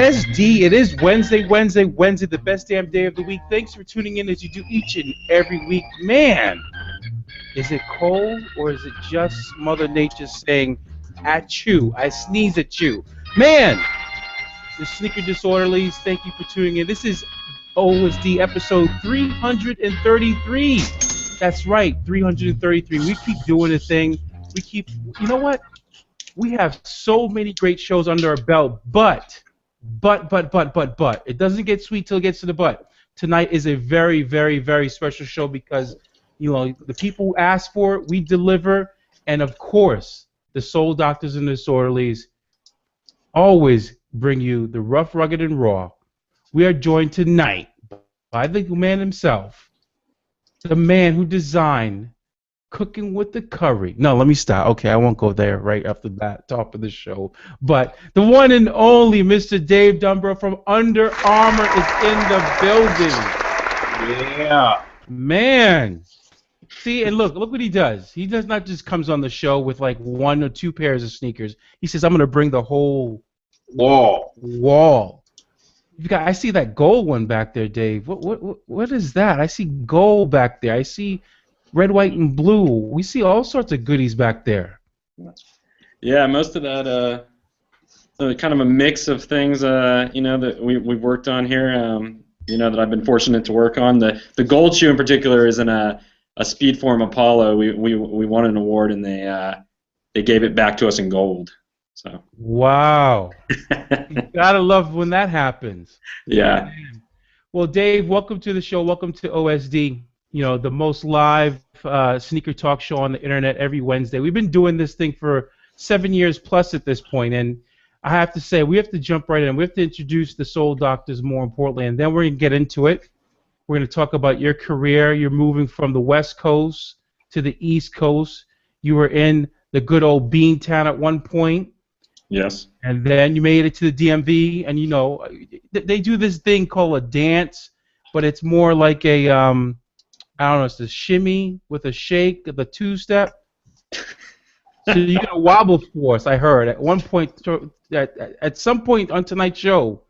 OSD. It is Wednesday, the best damn day of the week. Thanks for tuning in as you do each and every week. Man, is it cold or is it just Mother Nature saying, at you, I sneeze at you? Man, the Sneaker Disorderlies, thank you for tuning in. This is OSD episode 333. That's right, 333. We keep doing the thing. You know what? We have so many great shows under our belt, but. It doesn't get sweet till it gets to the butt. Tonight is a very, very, very special show because, you know, the people who ask for it, we deliver, and of course, the Sole Doctors and Disorderlies always bring you the rough, rugged, and raw. We are joined tonight by the man himself, the man who designed Cooking with the Curry. No, let me stop. Okay, I won't go there right after that, top of the show. But the one and only Mr. Dave Dombrow from Under Armour is in the building. Yeah. Man. See, and look what he does. He does not just comes on the show with like one or two pairs of sneakers. He says, I'm going to bring the whole wall. I see that gold one back there, Dave. What is that? I see gold back there. I see red, white, and blue. We see all sorts of goodies back there. Yeah, most of that, kind of a mix of things, that we've worked on here, that I've been fortunate to work on. The gold shoe in particular is in a Speedform Apollo. We won an award, and they gave it back to us in gold. So. Wow. You gotta love when that happens. Yeah. Well, Dave, welcome to the show. Welcome to OSD. You know, the most live sneaker talk show on the internet every Wednesday. We've been doing this thing for 7 years plus at this point, and I have to say, we have to jump right in. We have to introduce the Sole Doctors more importantly, and then we're going to get into it. We're going to talk about your career. You're moving from the West Coast to the East Coast. You were in the good old Beantown at one point. Yes. And then you made it to the DMV, and, you know, they do this thing called a dance, but it's more like a... I don't know, it's the shimmy with a shake, the two-step. So you're going to wobble for us, I heard. At one point, at some point on tonight's show,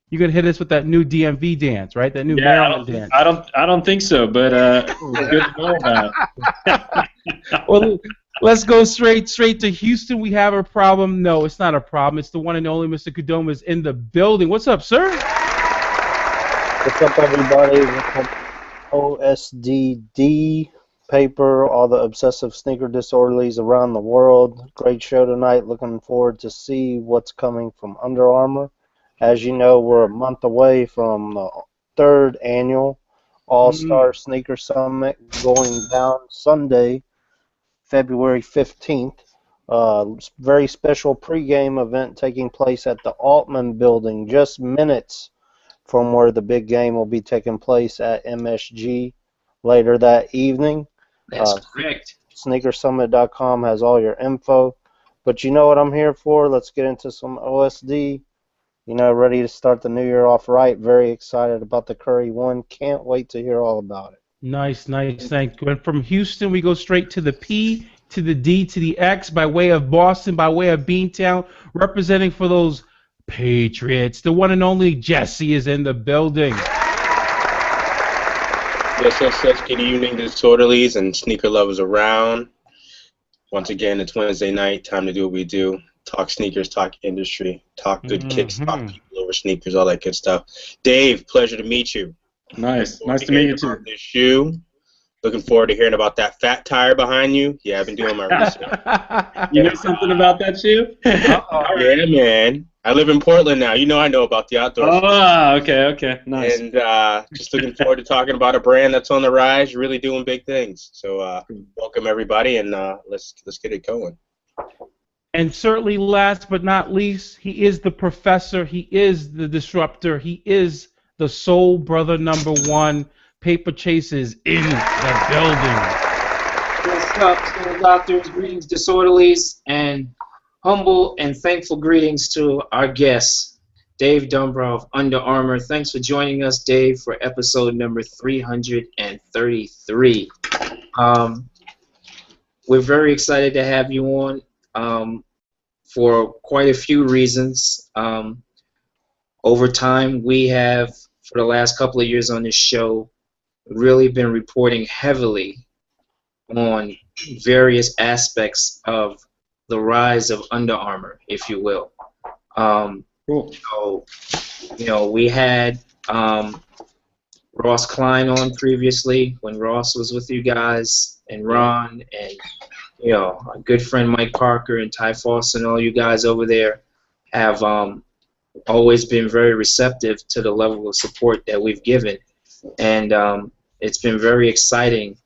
you're going to hit us with that new DMV dance, right? That new Maryland dance. I don't think so, but good to know about. Well, let's go straight to Houston. We have a problem. No, it's not a problem. It's the one and only Mr. Kadoma is in the building. What's up, sir? What's up, everybody? OSDD paper, all the obsessive sneaker disorderlies around the world. Great show tonight. Looking forward to see what's coming from Under Armour. As you know, we're a month away from the 3rd annual All-Star Sneaker Summit going down Sunday, February 15th. Very special pregame event taking place at the Altman Building, just minutes from where the big game will be taking place at MSG later that evening. That's correct. Sneakersummit.com has all your info. But you know what I'm here for. Let's get into some OSD. You know, ready to start the new year off right. Very excited about the CurryOne. Can't wait to hear all about it. Nice. Thank you. And from Houston, we go straight to the P, to the D, to the X, by way of Boston, by way of Beantown, representing for those Patriots. The one and only Jesse is in the building. Yes. Good evening, disorderlies and sneaker lovers around. Once again, it's Wednesday night. Time to do what we do. Talk sneakers, talk industry, talk good kicks, talk people over sneakers, all that good stuff. Dave, pleasure to meet you. Nice to meet you too. This shoe. Looking forward to hearing about that fat tire behind you. Yeah, I've been doing my research. You know something about that shoe? Yeah, man. I live in Portland now. You know I know about the outdoors. Oh, okay. Nice. And just looking forward to talking about a brand that's on the rise, really doing big things. So welcome, everybody, and let's get it going. And certainly last but not least, he is the professor. He is the disruptor. He is the soul brother #1. Paper Chase is in the building. What's up, Sole Doctors? Greetings, disorderlies, and humble and thankful greetings to our guest, Dave Dombrow of Under Armour. Thanks for joining us, Dave, for episode number 333. We're very excited to have you on for quite a few reasons. over time, we have, for the last couple of years on this show, really been reporting heavily on various aspects of the rise of Under Armour, if you will. Cool. So, we had Ross Klein on previously when Ross was with you guys, and Ron, and our good friend Mike Parker and Ty Foss and all you guys over there have always been very receptive to the level of support that we've given, and it's been very exciting.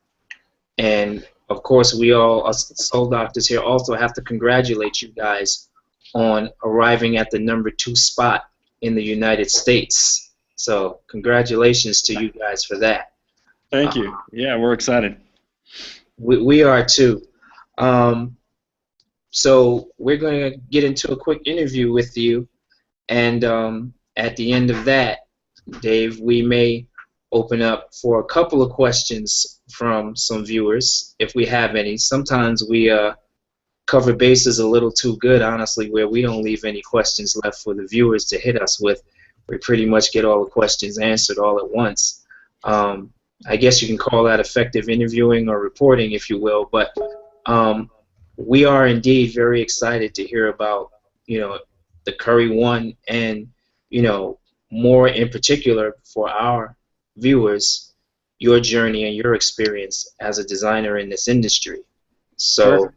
And of course, we all, us Soul Doctors here, also have to congratulate you guys on arriving at the #2 spot in the United States. So congratulations to you guys for that. Thank you. Yeah, we're excited. We are too. So we're going to get into a quick interview with you, and at the end of that, Dave, we may open up for a couple of questions from some viewers, if we have any. Sometimes we cover bases a little too good, honestly, where we don't leave any questions left for the viewers to hit us with. We pretty much get all the questions answered all at once. I guess you can call that effective interviewing or reporting, if you will, but we are indeed very excited to hear about, the CurryOne, and, more in particular for our viewers, your journey and your experience as a designer in this industry. So, Sure.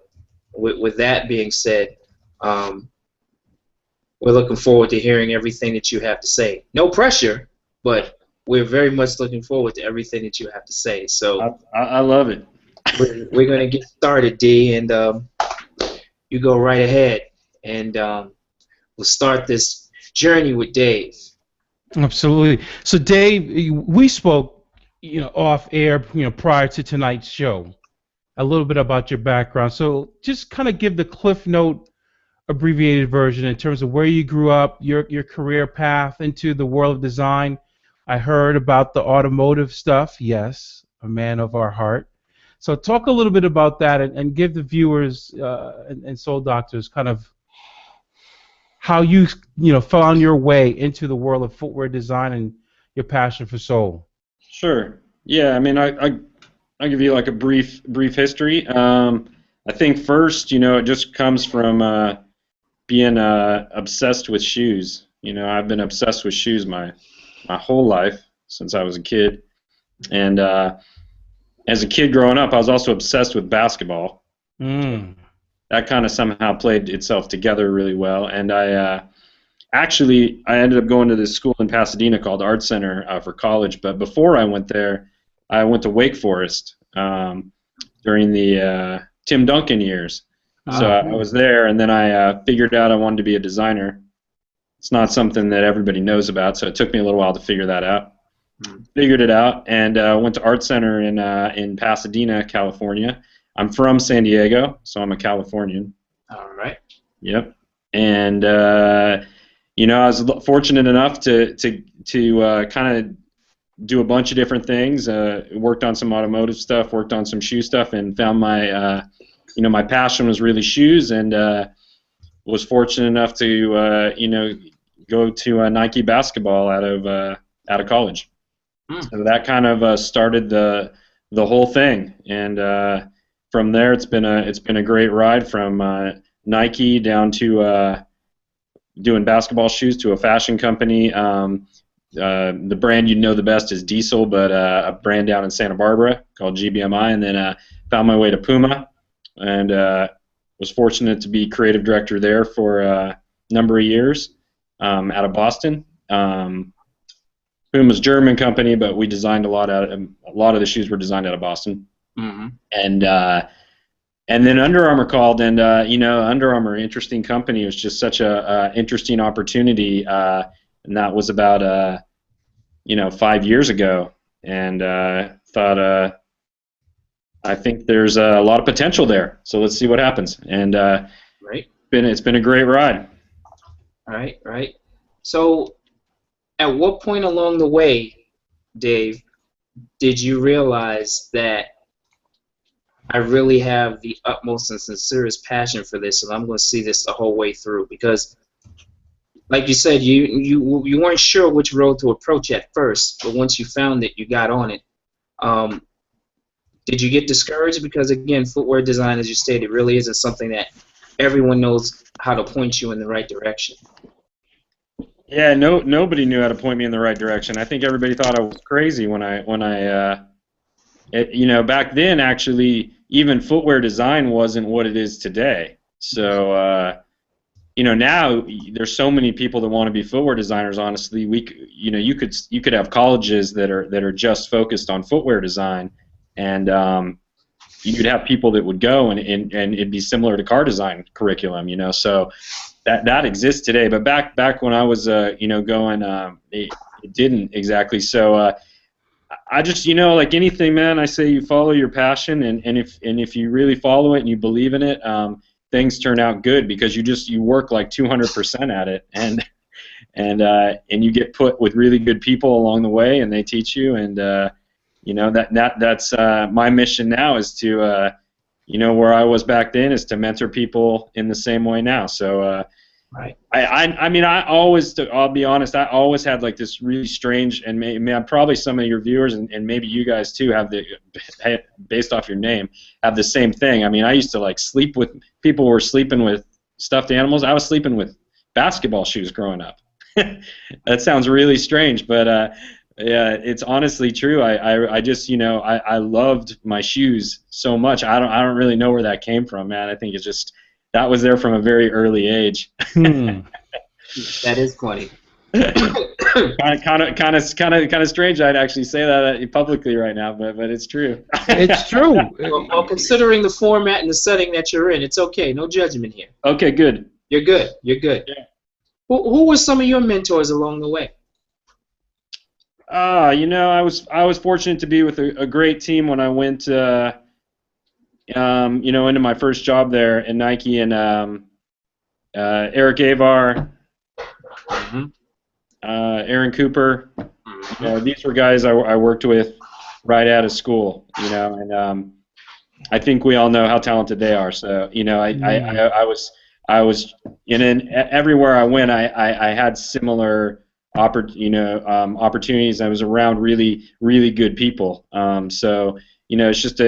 with that being said, we're looking forward to hearing everything that you have to say. No pressure, but we're very much looking forward to everything that you have to say. So I love it. we're going to get started, D, and you go right ahead, and we'll start this journey with Dave. Absolutely. So, Dave, we spoke, off air, prior to tonight's show, a little bit about your background. So, just kind of give the Cliff Note abbreviated version in terms of where you grew up, your career path into the world of design. I heard about the automotive stuff. Yes, a man of our heart. So, talk a little bit about that, and give the viewers and Soul Doctors kind of how you found your way into the world of footwear design and your passion for soul. Sure. Yeah. I mean, I'll give you like a brief history. I think first, it just comes from being obsessed with shoes. I've been obsessed with shoes my whole life since I was a kid, and as a kid growing up, I was also obsessed with basketball. That kind of somehow played itself together really well, and I ended up going to this school in Pasadena called Art Center for college. But before I went there, I went to Wake Forest during the Tim Duncan years. So I was there, and then I figured out I wanted to be a designer. It's not something that everybody knows about, so it took me a little while to figure that out. Figured it out, and went to Art Center in Pasadena, California. I'm from San Diego, so I'm a Californian. All right. Yep. And I was fortunate enough to kind of do a bunch of different things. Worked on some automotive stuff, worked on some shoe stuff, and found my my passion was really shoes, and was fortunate enough to go to Nike basketball out of college. So that kind of started the whole thing, and from there it's been a great ride from Nike down to doing basketball shoes to a fashion company. The brand you know the best is Diesel, but a brand down in Santa Barbara called GBMI, and then found my way to Puma, and was fortunate to be creative director there for a number of years out of Boston. Puma's a German company, but we designed a lot of the shoes were designed out of Boston. And then Under Armour called, and Under Armour, interesting company. It was just such a interesting opportunity, and that was about 5 years ago. And thought, I think there's a lot of potential there. So let's see what happens. And Right. It's been a great ride. Right. So, at what point along the way, Dave, did you realize that I really have the utmost and sincerest passion for this, and I'm going to see this the whole way through? Because like you said, you weren't sure which road to approach at first, but once you found it, you got on it. Did you get discouraged? Because again, footwear design, as you stated, really isn't something that everyone knows how to point you in the right direction. Yeah, nobody knew how to point me in the right direction. I think everybody thought I was crazy when you know, back then actually even footwear design wasn't what it is today. So you know, now there's so many people that want to be footwear designers. Honestly, you know, you could have colleges that are just focused on footwear design, and you could have people that would go and it'd be similar to car design curriculum. You know, so that exists today. But back when I was you know, going, it didn't exactly. So I just, you know, like anything, man, I say you follow your passion, and if you really follow it and you believe in it, things turn out good, because you work like 200% at it, and you get put with really good people along the way, and they teach you, and you know, that's my mission now, is to you know, where I was back then is to mentor people in the same way now. So right. I mean, I'll be honest, I always had like this really strange, and maybe probably some of your viewers and maybe you guys too have based off your name, have the same thing. I mean, I used to like sleep with people who were sleeping with stuffed animals. I was sleeping with basketball shoes growing up. That sounds really strange, but yeah, it's honestly true. I just, you know, I loved my shoes so much. I don't really know where that came from, man. I think it's just, that was there from a very early age. That is funny. kind of strange I'd actually say that publicly right now, but it's true. It's true. Well, considering the format and the setting that you're in, it's okay. No judgment here. Okay, good. You're good. You're good. Yeah. Who were some of your mentors along the way? You know, I was fortunate to be with a great team when I went, you know, into my first job there at Nike, and Eric Avar, Aaron Cooper. You know, these were guys I worked with right out of school. You know, and I think we all know how talented they are. So, you know, I was everywhere I went, I had similar opportunities. I was around really good people. So, you know, it's just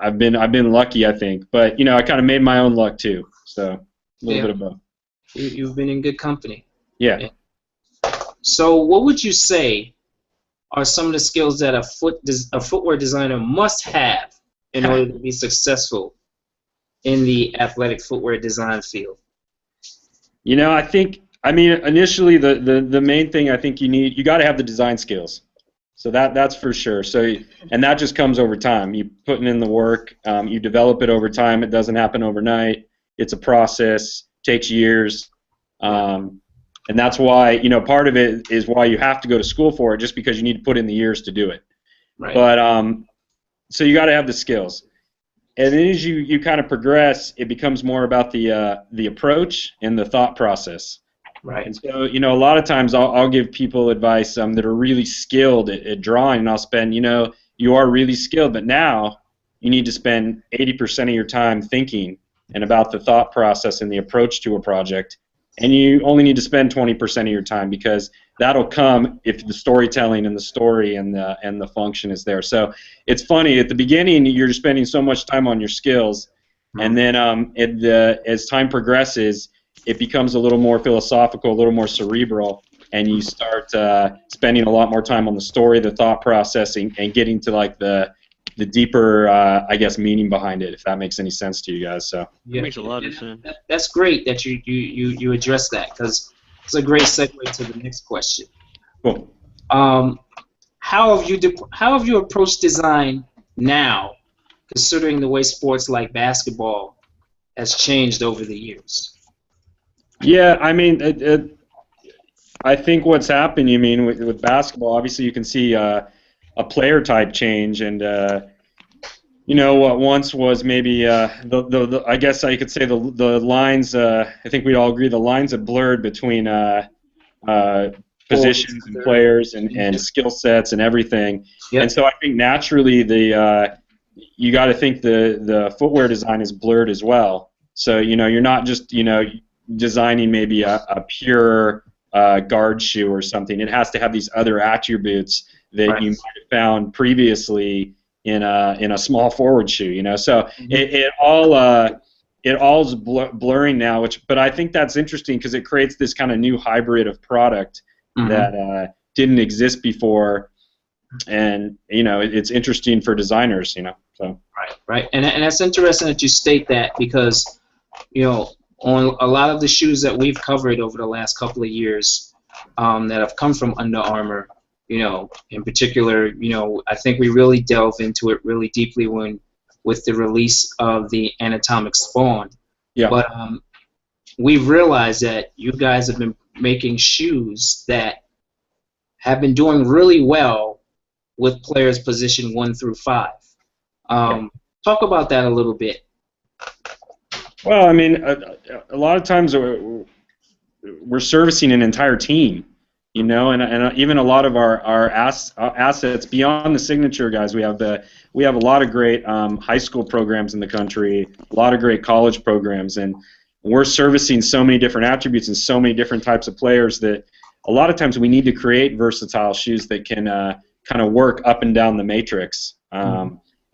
I've been lucky, I think, but you know, I kind of made my own luck too. So a little bit of both. You've been in good company. Yeah. So, what would you say are some of the skills that a footwear designer must have in order to be successful in the athletic footwear design field? You know, I mean, initially the main thing I think you got to have the design skills. So that's for sure. So, and that just comes over time. You putting in the work, you develop it over time. It doesn't happen overnight. It's a process. Takes years, and that's why, you know, part of it is why you have to go to school for it, just because you need to put in the years to do it. Right. But so you got to have the skills, and then as you kind of progress, it becomes more about the approach and the thought process. Right. And so, you know, a lot of times I'll give people advice that are really skilled at drawing, and I'll spend, you know, you are really skilled, but now you need to spend 80% of your time thinking and about the thought process and the approach to a project, and you only need to spend 20% of your time, because that'll come if the storytelling and the story and the function is there. So it's funny, at the beginning you're spending so much time on your skills, and then as time progresses, it becomes a little more philosophical, a little more cerebral, and you start spending a lot more time on the story, the thought processing, and getting to like the deeper, I guess, meaning behind it, if that makes any sense to you guys. So Yeah. Makes a lot of sense. That's great that you address that, because it's a great segue to the next question. cool. How have you approached design now, considering the way sports like basketball has changed over the years? Yeah, I mean, I think what's happened, you mean, with basketball, obviously you can see a player type change, and you know, what once was maybe I guess I could say the lines, I think we all agree the lines have blurred between positions and players and skill sets and everything. Yep. And so I think naturally you got to think the footwear design is blurred as well. So, you know, you're not just, you know, designing maybe a pure guard shoe or something. It has to have these other attributes that you might have found previously in a small forward shoe. You know, so it all is blurring now. But I think that's interesting because it creates this kind of new hybrid of product that didn't exist before. And you know, it's interesting for designers, you know. So right, and that's interesting that you state that, because you know, on a lot of the shoes that we've covered over the last couple of years that have come from Under Armour, you know, in particular, you know, I think we really delve into it really deeply with the release of the Anatomic Spawn. Yeah. But we've realized that you guys have been making shoes that have been doing really well with players position 1 through 5. Talk about that a little bit. Well, I mean, a lot of times we're servicing an entire team, you know, and even a lot of our assets beyond the signature guys. We have a lot of great high school programs in the country, a lot of great college programs, and we're servicing so many different attributes and so many different types of players that a lot of times we need to create versatile shoes that can kind of work up and down the matrix.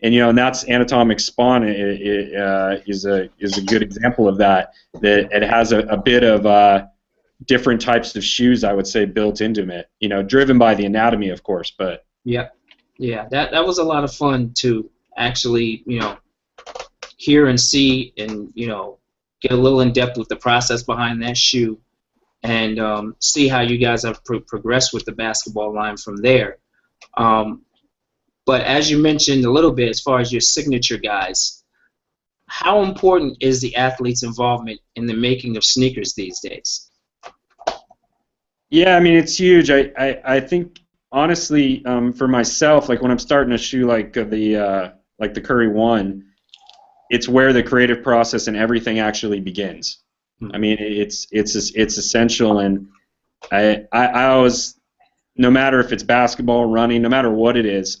And you know, and that's Anatomic Spawn is a good example of that. That it has a bit of different types of shoes, I would say, built into it. You know, driven by the anatomy, of course, but yeah, that was a lot of fun to actually, you know, hear and see, and you know, get a little in depth with the process behind that shoe, and see how you guys have progressed with the basketball line from there. But as you mentioned a little bit, as far as your signature guys, how important is the athlete's involvement in the making of sneakers these days? Yeah, I mean, it's huge. I think honestly, for myself, like when I'm starting a shoe like the CurryOne, it's where the creative process and everything actually begins. I mean, it's essential, and I always, no matter if it's basketball, running, no matter what it is,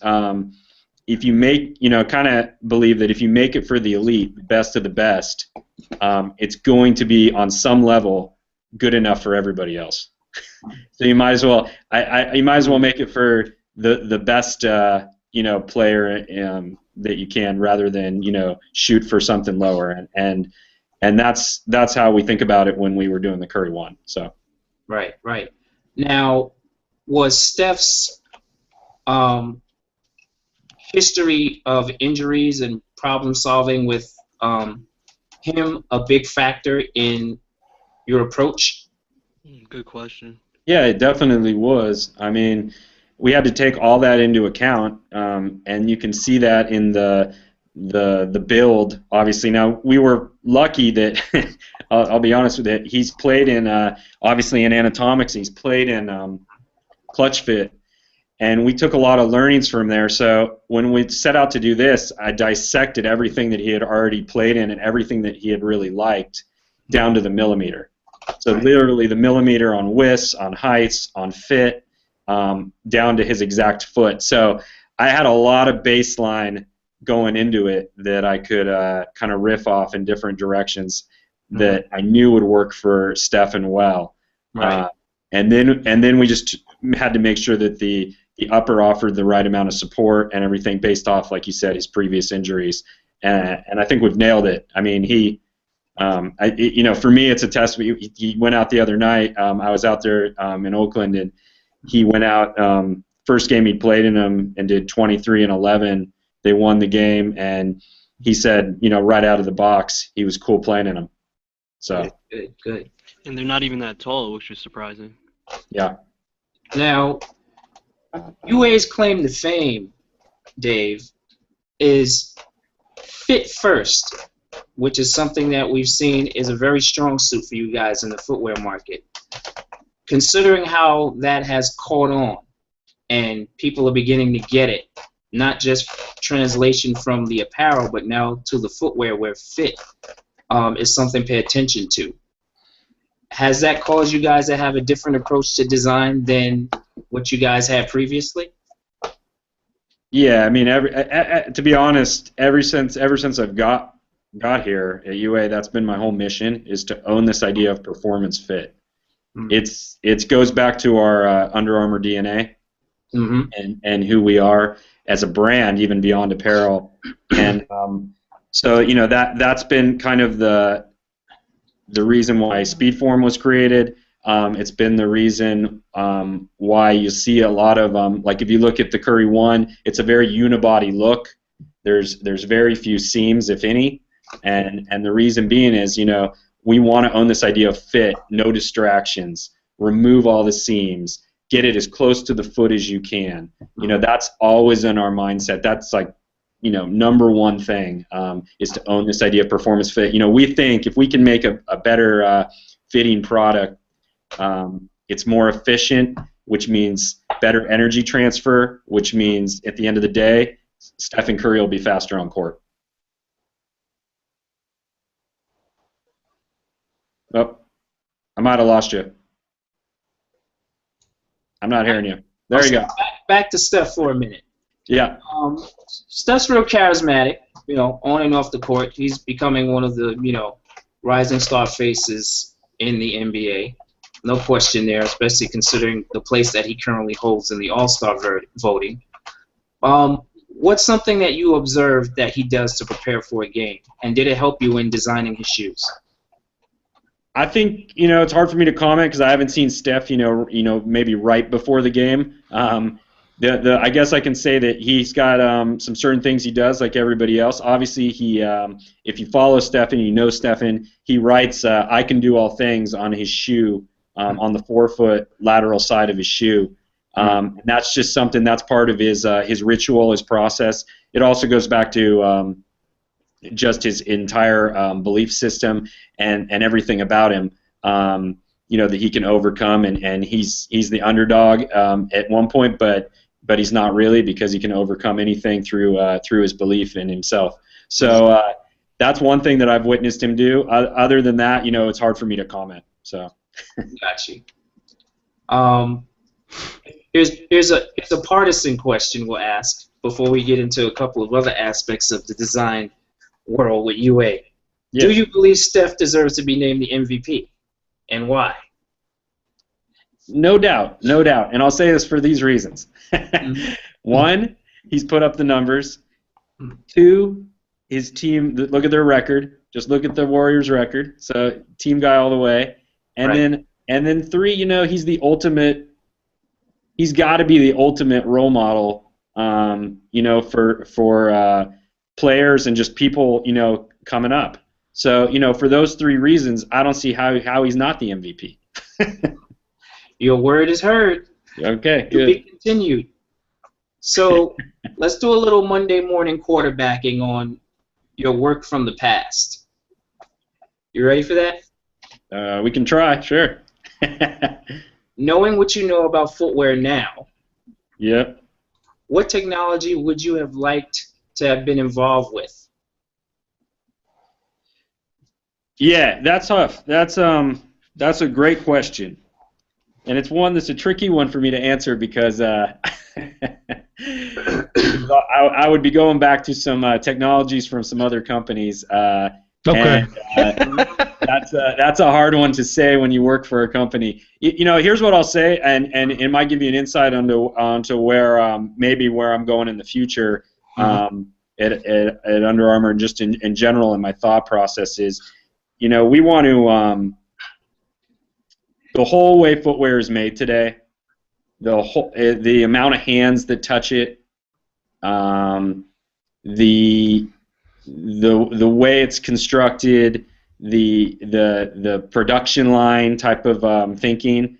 if you make, you know, kind of believe that if you make it for the elite, the best of the best, it's going to be on some level good enough for everybody else. So you might as well, you might as well make it for the best, you know, player that you can, rather than, you know, shoot for something lower. And that's how we think about it when we were doing the CurryOne. So. Right. Now, was Steph's history of injuries and problem solving with him a big factor in your approach? Good question. Yeah, it definitely was. I mean, we had to take all that into account, and you can see that in the build. Obviously, now we were lucky that I'll be honest with it. He's played in obviously in anatomics. He's played in clutch fit, and we took a lot of learnings from there. So when we set out to do this, I dissected everything that he had already played in and everything that he had really liked down to the millimeter. So literally the millimeter on widths, on heights, on fit, down to his exact foot. So I had a lot of baseline going into it that I could kind of riff off in different directions that I knew would work for Stephen well. Right. And then we just had to make sure that the upper offered the right amount of support and everything based off, like you said, his previous injuries. And I think we've nailed it. I mean, you know, for me, it's a test. He went out the other night. I was out there in Oakland, and he went out. First game he played in them and did 23 and 11. They won the game, and he said, you know, right out of the box, he was cool playing in them. So Good. And they're not even that tall, which is surprising. Yeah. Now, UA's claim to fame, Dave, is fit first, which is something that we've seen is a very strong suit for you guys in the footwear market. Considering how that has caught on and people are beginning to get it, not just translation from the apparel, but now to the footwear where fit is something to pay attention to. Has that caused you guys to have a different approach to design than what you guys had previously? Yeah, I mean, to be honest, ever since I've got got here at UA, that's been my whole mission, is to own this idea of performance fit. It goes back to our Under Armour DNA and who we are as a brand, even beyond apparel. And so that's been kind of the reason why Speedform was created. It's been the reason why you see a lot of like if you look at the CurryOne, it's a very unibody look. There's very few seams, if any, and the reason being is we want to own this idea of fit, no distractions, remove all the seams, get it as close to the foot as you can. That's always in our mindset. That's like number one thing is to own this idea of performance fit. We think if we can make a better fitting product, it's more efficient, which means better energy transfer, which means at the end of the day, Steph and Curry will be faster on court. Oh, I might have lost you. I'm not hearing you. There you go. Back to Steph for a minute. Yeah. Steph's real charismatic, on and off the court. He's becoming one of the, rising star faces in the NBA. No question there, especially considering the place that he currently holds in the All-Star voting. What's something that you observed that he does to prepare for a game, and did it help you in designing his shoes? I think it's hard for me to comment because I haven't seen Steph maybe right before the game. I guess I can say that he's got some certain things he does like everybody else. Obviously, he if you follow Stephen, you know Stephen, he writes "I can do all things" on his shoe, on the forefoot lateral side of his shoe. And that's just something that's part of his ritual, his process. It also goes back to just his entire belief system and everything about him. That he can overcome, and he's the underdog at one point, but he's not really, because he can overcome anything through his belief in himself. So that's one thing that I've witnessed him do. Other than that, it's hard for me to comment. So. Got you. Here's a partisan question we'll ask before we get into a couple of other aspects of the design world with UA. Yeah. Do you believe Steph deserves to be named the MVP, and why? No doubt, and I'll say this for these reasons. One, he's put up the numbers. Two, his team, look at their record. Just look at the Warriors' record. So team guy all the way. And then three, he's the ultimate. He's got to be the ultimate role model, for players and just people, coming up. So, for those three reasons, I don't see how he's not the MVP. Your word is heard. Okay, good. To be continued. So let's do a little Monday morning quarterbacking on your work from the past. You ready for that? We can try, sure. Knowing what you know about footwear now, yep. What technology would you have liked to have been involved with? Yeah, that's tough. That's a great question. And it's one that's a tricky one for me to answer because I would be going back to some technologies from some other companies. Okay. And, that's a hard one to say when you work for a company. Here's what I'll say, and it might give you an insight onto where maybe where I'm going in the future at Under Armour and just in general in my thought process is, we want to the whole way footwear is made today, the amount of hands that touch it, the way it's constructed, the production line type of thinking.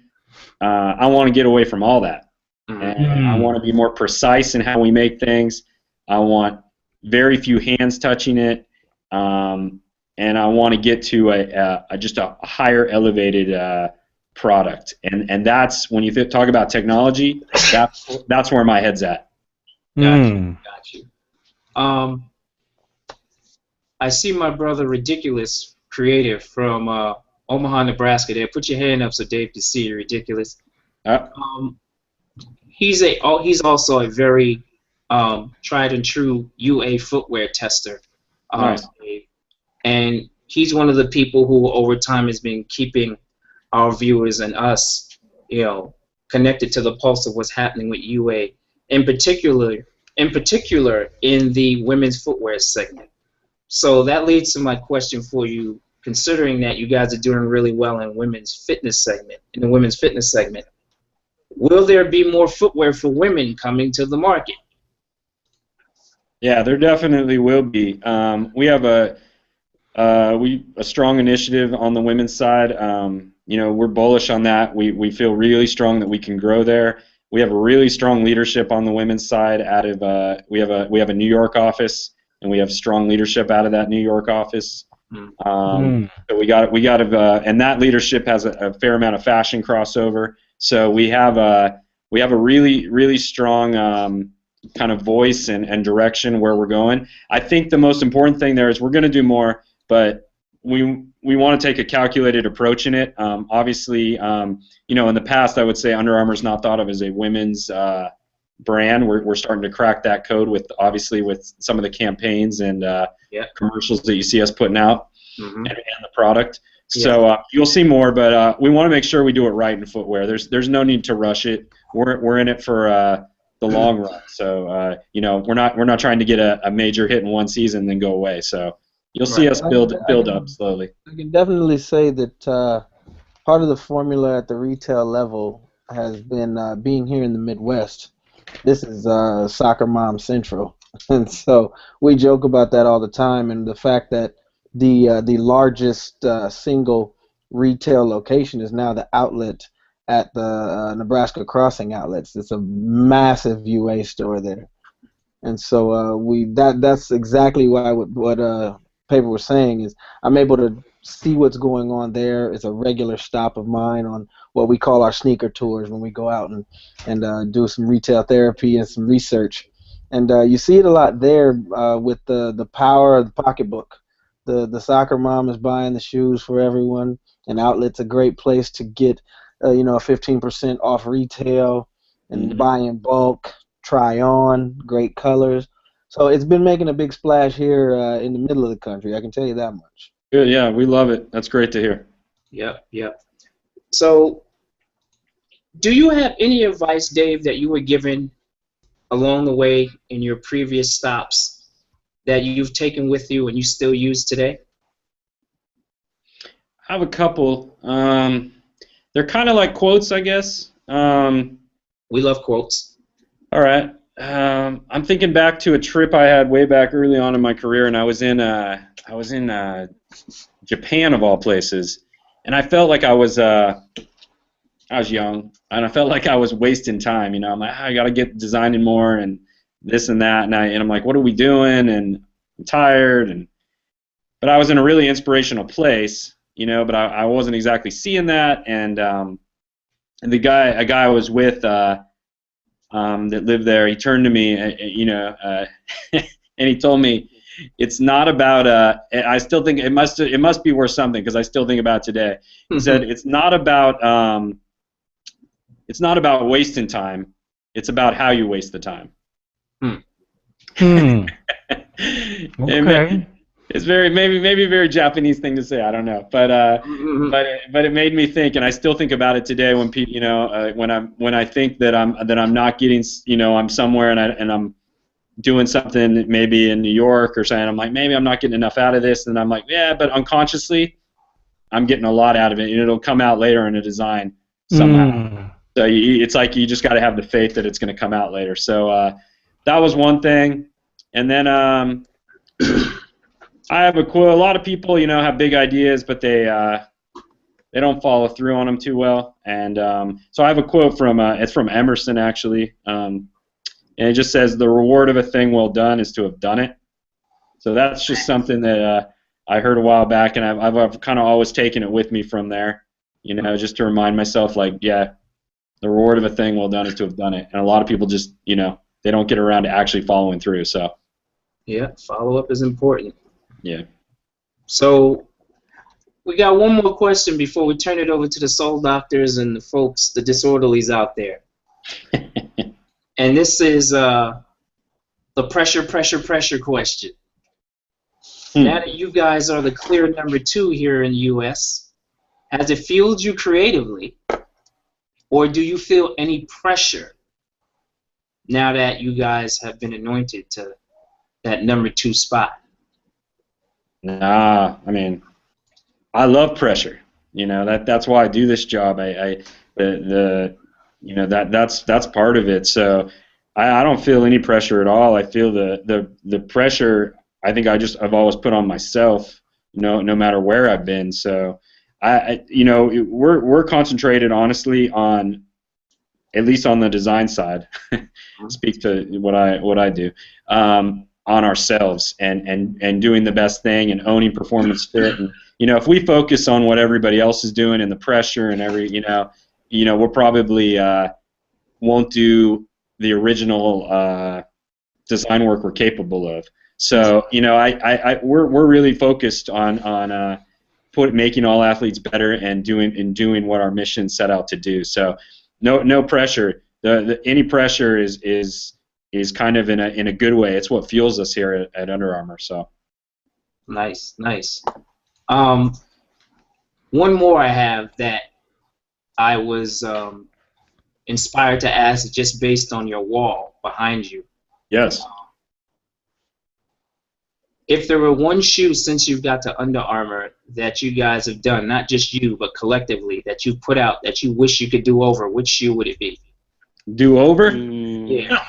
I want to get away from all that, and I want to be more precise in how we make things. I want very few hands touching it, and I want to get to just a higher elevated product. And that's when you talk about technology. That's where my head's at. Got you. I see my brother Ridiculous Creative from Omaha, Nebraska there. Put your hand up so Dave can see you, Ridiculous. He's also a very tried and true UA footwear tester. Nice. and he's one of the people who over time has been keeping our viewers and us, connected to the pulse of what's happening with UA, in particular in the women's footwear segment. So that leads to my question for you, considering that you guys are doing really well in the women's fitness segment. Will there be more footwear for women coming to the market? Yeah, there definitely will be. We have a strong initiative on the women's side. We're bullish on that. We feel really strong that we can grow there. We have a really strong leadership on the women's side. We have a New York office, and we have strong leadership out of that New York office. So we got and that leadership has a fair amount of fashion crossover. So we have a really strong kind of voice and direction where we're going. I think the most important thing there is we're going to do more, but we want to take a calculated approach in it. Obviously, in the past, I would say Under Armour's not thought of as a women's brand. We're starting to crack that code with some of the campaigns and commercials that you see us putting out and the product. So you'll see more, but we want to make sure we do it right in footwear. There's no need to rush it. We're in it for the long run. So we're not trying to get a major hit in one season and then go away. So you'll see us build up slowly. I can definitely say that part of the formula at the retail level has been being here in the Midwest. This is Soccer Mom Central, and so we joke about that all the time. And the fact that the largest single retail location is now the outlet at the Nebraska Crossing Outlets. It's a massive UA store there, and so that's exactly what Paper was saying is I'm able to see what's going on there. It's a regular stop of mine on what we call our sneaker tours when we go out and do some retail therapy and some research. And you see it a lot there with the power of the pocketbook. The soccer mom is buying the shoes for everyone, and Outlet's a great place to get a 15% off retail and buy in bulk, try on, great colors. So it's been making a big splash here in the middle of the country. I can tell you that much. Good, yeah, we love it. That's great to hear. Yep. So, do you have any advice, Dave, that you were given along the way in your previous stops that you've taken with you and you still use today? I have a couple. They're kind of like quotes, I guess. We love quotes. All right. I'm thinking back to a trip I had way back early on in my career, and I was in Japan of all places, and I felt like I was young, and I felt like I was wasting time. I'm like, I gotta get designing more and this and that, and I'm like, what are we doing? And I'm tired, but I was in a really inspirational place, but I wasn't exactly seeing that, and a guy I was with. That lived there, he turned to me, and he told me, it's not about. I still think it must be worth something because I still think about it today. He said it's not about wasting time. It's about how you waste the time. Okay. It's maybe a very Japanese thing to say. I don't know, but it made me think, and I still think about it today when people, when I think that I'm not getting, I'm somewhere and I'm doing something maybe in New York or something. I'm like, maybe I'm not getting enough out of this, and I'm like, yeah, but unconsciously, I'm getting a lot out of it, and it'll come out later in a design somehow. So it's like you just got to have the faith that it's going to come out later. So that was one thing, and then. I have a quote. A lot of people, have big ideas, but they don't follow through on them too well. And so I have a quote from it's from Emerson actually, and it just says, "The reward of a thing well done is to have done it." So that's just something that I heard a while back, and I've kind of always taken it with me from there. Just to remind myself, like, yeah, the reward of a thing well done is to have done it. And a lot of people just, they don't get around to actually following through. So yeah, follow up is important. Yeah. So we got one more question before we turn it over to the Sole Doctors and the folks, the disorderlies out there. And this is the pressure question. Now that you guys are the clear number 2 here in the U.S., has it fueled you creatively, or do you feel any pressure now that you guys have been anointed to that number 2 spot? Nah, I mean, I love pressure. You know, that's why I do this job. That's part of it. So I don't feel any pressure at all. I feel the pressure. I think I've always put on myself. No matter where I've been. So we're concentrated honestly on, at least on the design side. Speak to what I do. On ourselves and doing the best thing and owning performance fit. And if we focus on what everybody else is doing and the pressure and we'll probably won't do the original design work we're capable of. So we're really focused on making all athletes better and doing what our mission set out to do. So no pressure. Any pressure is kind of in a good way. It's what fuels us here at Under Armour. So nice. One more I have that I was inspired to ask just based on your wall behind you. Yes. If there were one shoe since you've got to Under Armour that you guys have done, not just you but collectively, that you put out that you wish you could do over, which shoe would it be? Do over? Yeah.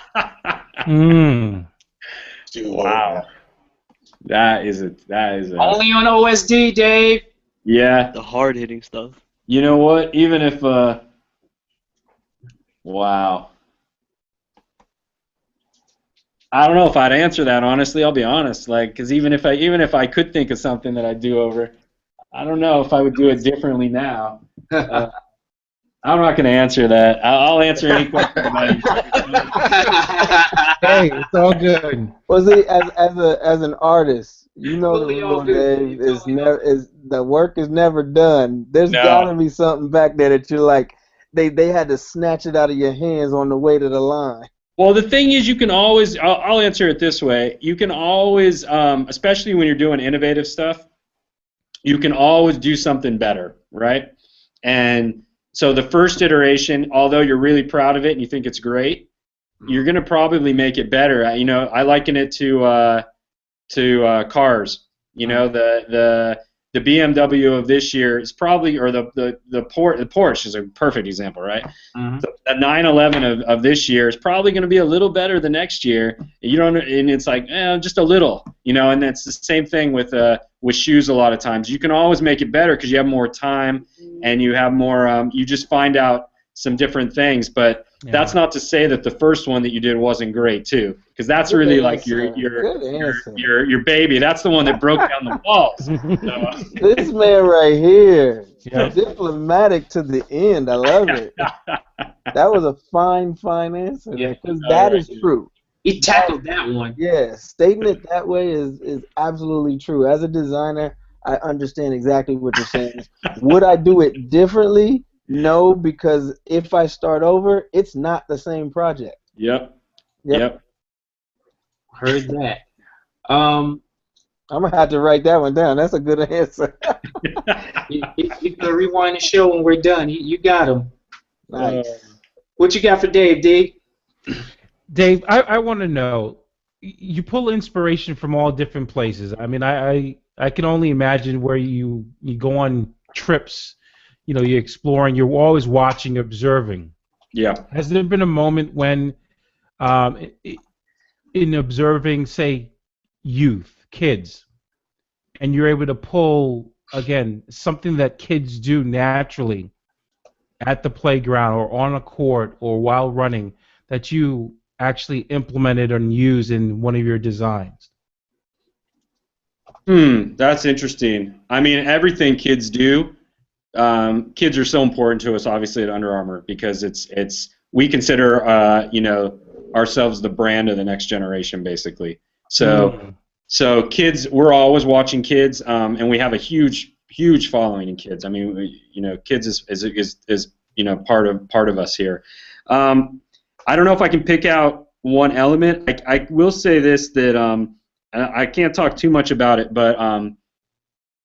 Wow. That is a only on OSD, Dave. Yeah. The hard hitting stuff. You know what? Even if wow. I don't know if I'd answer that honestly. I'll be honest, because even if I could think of something that I'd do over, I don't know if I would do it differently now. I'm not going to answer that. I'll answer any question about you. Hey, it's all good. Well, see, as an artist, the rule, Dave, the work is never done. There's gotta be something back there that you're like, they had to snatch it out of your hands on the way to the line. Well, the thing is, you can always. I'll answer it this way. You can always, especially when you're doing innovative stuff, you can always do something better, right? And so the first iteration, although you're really proud of it and you think it's great, you're going to probably make it better. I liken it to cars. The BMW of this year is probably, or the Porsche is a perfect example, right? Mm-hmm. The 911 of this year is probably going to be a little better the next year. And it's like just a little, And that's the same thing with shoes. A lot of times, you can always make it better because you have more time and you have more. You just find out some different things, but that's not to say that the first one that you did wasn't great too, because that's really like your baby. That's the one that broke down the walls. This man right here, diplomatic to the end. I love it. That was a fine answer. Yeah, because that is true. He tackled that one. Yeah, stating it that way is absolutely true. As a designer, I understand exactly what you're saying. Would I do it differently? No, because if I start over, it's not the same project. Yep. Heard that. I'm gonna have to write that one down. That's a good answer. You can rewind the show when we're done. You got him. Nice. What you got for Dave, D? Dave, I want to know. You pull inspiration from all different places. I mean, I can only imagine where you go on trips. You're exploring. You're always watching, observing. Yeah. Has there been a moment when, in observing, say, youth, kids, and you're able to pull, again, something that kids do naturally at the playground or on a court or while running, that you actually implemented and used in one of your designs? That's interesting. I mean, everything kids do. Kids are so important to us, obviously, at Under Armour, because we consider ourselves the brand of the next generation, basically. So kids, we're always watching kids, and we have a huge following in kids. I mean, kids is part of us here. I don't know if I can pick out one element. I will say this, that I can't talk too much about it, but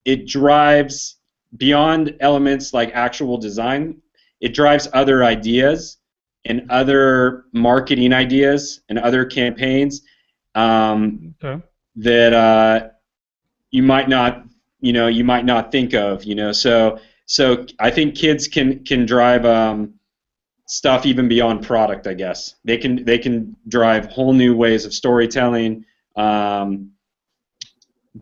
it drives beyond elements like actual design. It drives other ideas and other marketing ideas and other campaigns Okay. that you might not think of. So I think kids can drive stuff even beyond product. I guess they can drive whole new ways of storytelling.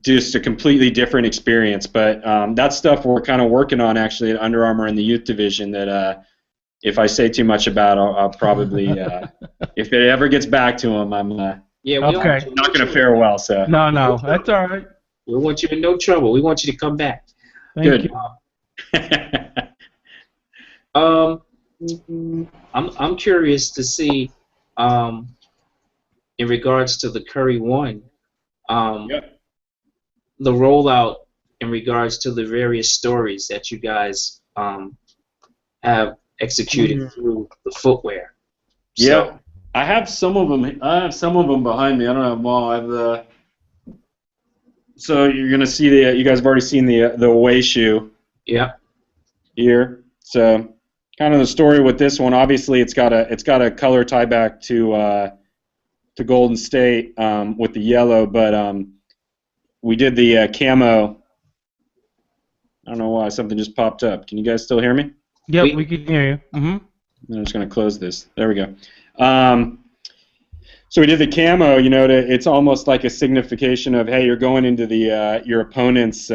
Just a completely different experience. But that's stuff we're kind of working on actually at Under Armour in the youth division that if I say too much about, I'll probably, if it ever gets back to them, I'm Yeah, we Okay. not going to fare well. So No, that's all right. We want you in no trouble. We want you to come back. Thank Good. you. I'm curious to see, in regards to the CurryOne, Yep. the rollout in regards to the various stories that you guys have executed through the footwear. Yeah, I have some of them. Behind me. I don't have them all. I have so you're gonna see you guys have already seen the away shoe. Yeah. Here. So kind of the story with this one. Obviously, it's got a color tie back to Golden State with the yellow, but we did the camo. I don't know why something just popped up. Can you guys still hear me? Yep, we can hear you. Mm-hmm. I'm just going to close this. There we go. So we did the camo. It's almost like a signification of, hey, you're going into your opponent's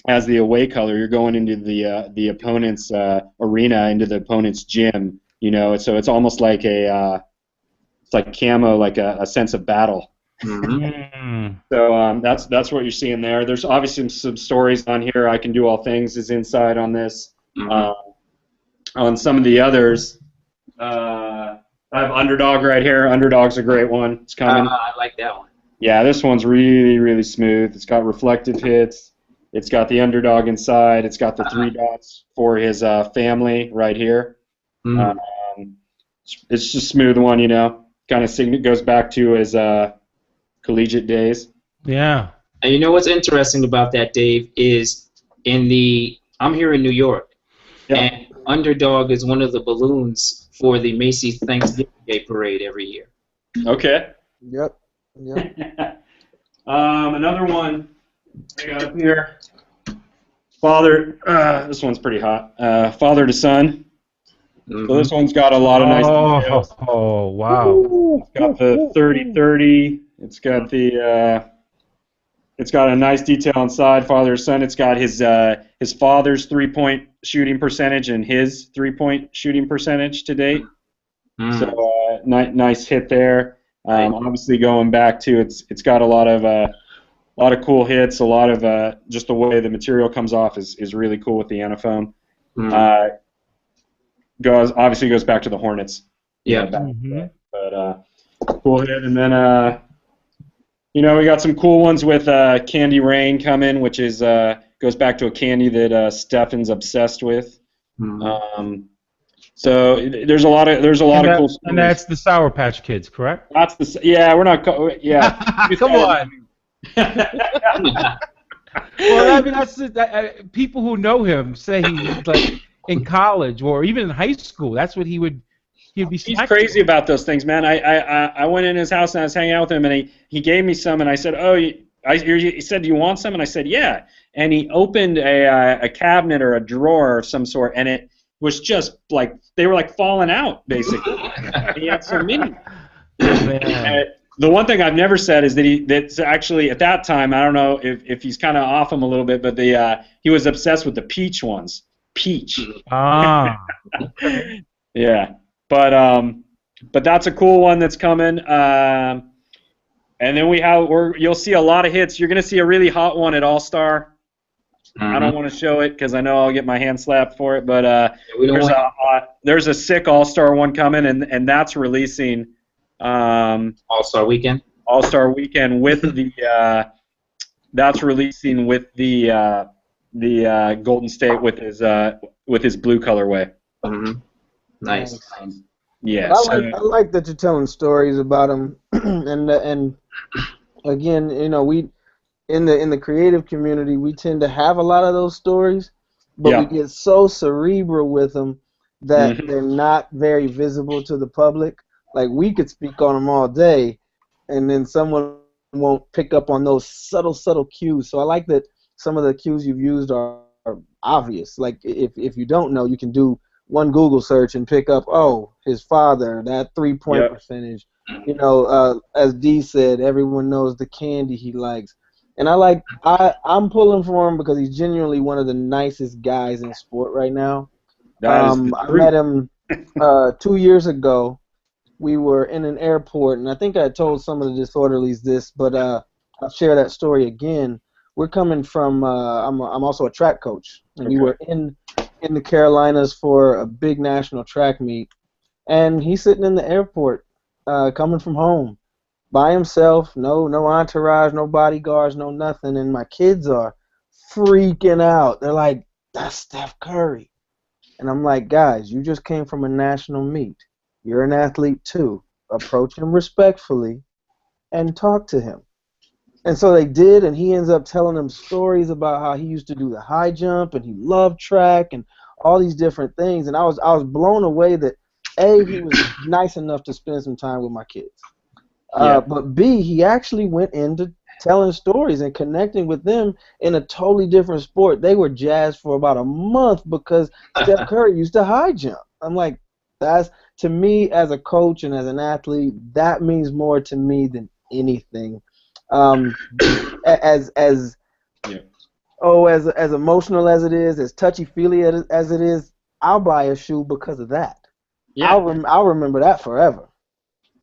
as the away color. You're going into the opponent's arena, into the opponent's gym. So it's almost like it's like camo, like a sense of battle. Mm-hmm. So that's what you're seeing there. There's obviously some stories on here. I Can Do All Things is inside on this. On some of the others, I have Underdog right here. Underdog's a great one. It's coming. I like that one. Yeah, this one's really, really smooth. It's got reflective hits. It's got the Underdog inside. It's got the 3 dots for his family right here. It's just a smooth one, Kind of goes back to his collegiate days. Yeah. And you know what's interesting about that, Dave, is I'm here in New York, and Underdog is one of the balloons for the Macy's Thanksgiving Day Parade every year. Okay. Yep. Another one I got up here. Father, this one's pretty hot. Father to son. So this one's got a lot of nice details. Oh, wow. It's got the 30-30. It's got it's got a nice detail inside, father to son. It's got his father's 3-point shooting percentage and his 3-point shooting percentage to date. So nice hit there. Obviously going back to it's got a lot of cool hits. A lot of just the way the material comes off is really cool with the anaphone. Obviously goes back to the Hornets. Yeah. But cool hit, and then we got some cool ones with Candy Rain coming, which is goes back to a candy that Stefan's obsessed with. So there's a lot of cool stories. And that's the Sour Patch Kids, correct? That's we're not Come on. Well, I mean, that's people who know him say he's like in college or even in high school. That's what he'd be. He's crazy about those things, man. I went in his house and I was hanging out with him, and he gave me some, and I said, he said, do you want some? And I said, yeah. And he opened a cabinet or a drawer of some sort, and it was just like they were like falling out, basically. He had so many. The one thing I've never said is that's actually at that time, I don't know if he's kind of off him a little bit, but he was obsessed with the peach ones. Peach. Yeah. But that's a cool one that's coming. And then you'll see a lot of hits. You're gonna see a really hot one at All Star. I don't want to show it because I know I'll get my hand slapped for it. But there's a sick All Star one coming, and that's releasing. All Star Weekend. All Star Weekend with that's releasing with the Golden State with his blue colorway. Nice. Yeah. I like that you're telling stories about him, and again, we in the creative community, we tend to have a lot of those stories, but we Yeah. get so cerebral with them that Mhm. they're not very visible to the public. Like we could speak on them all day, and then someone won't pick up on those subtle cues. So I like that some of the cues you've used are obvious. Like if you don't know, you can do one Google search and pick up, oh, his father, that 3-point Yep. percentage. As Dee said, everyone knows the candy he likes. And I'm pulling for him because he's genuinely one of the nicest guys in sport right now. That is the I met truth. him 2 years ago. We were in an airport, and I think I told some of the disorderlies this, but I'll share that story again. We're coming from. I'm also a track coach, and we Okay. were in the Carolinas for a big national track meet, and he's sitting in the airport, coming from home by himself, no entourage, no bodyguards, no nothing, and my kids are freaking out. They're like, "That's Steph Curry," and I'm like, "Guys, you just came from a national meet. You're an athlete too. Approach him respectfully and talk to him." And so they did, and he ends up telling them stories about how he used to do the high jump and he loved track and all these different things. And I was blown away that he was nice enough to spend some time with my kids. Yeah. But B, he actually went into telling stories and connecting with them in a totally different sport. They were jazzed for about a month because Steph Curry used to high jump. I'm like, that's, to me as a coach and as an athlete, that means more to me than anything. As Yeah. as emotional as it is, as touchy feely as it is, I'll buy a shoe because of that. Yeah. I'll remember that forever.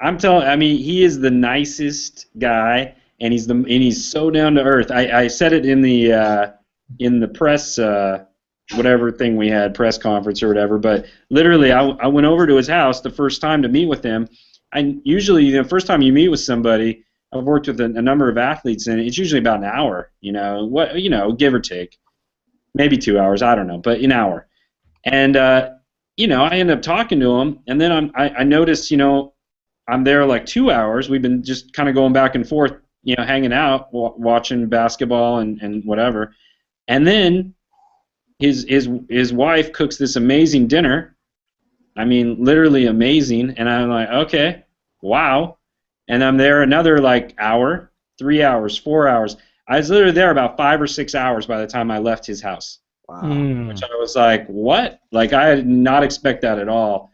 I mean, he is the nicest guy, and he's so down to earth. I said it in the press whatever thing we had, press conference or whatever. But literally, I went over to his house the first time to meet with him. And usually, the first time you meet with somebody, I've worked with a number of athletes, and it's usually about an hour. Give or take, maybe 2 hours. I don't know, but an hour. And I end up talking to him, and then I noticed, I'm there like 2 hours. We've been just kind of going back and forth, hanging out, watching basketball and whatever. And then his wife cooks this amazing dinner. I mean, literally amazing. And I'm like, okay, wow. And I'm there another like hour, 3 hours, 4 hours. I was literally there about 5 or 6 hours by the time I left his house. Wow. Which I was like, what? Like, I did not expect that at all.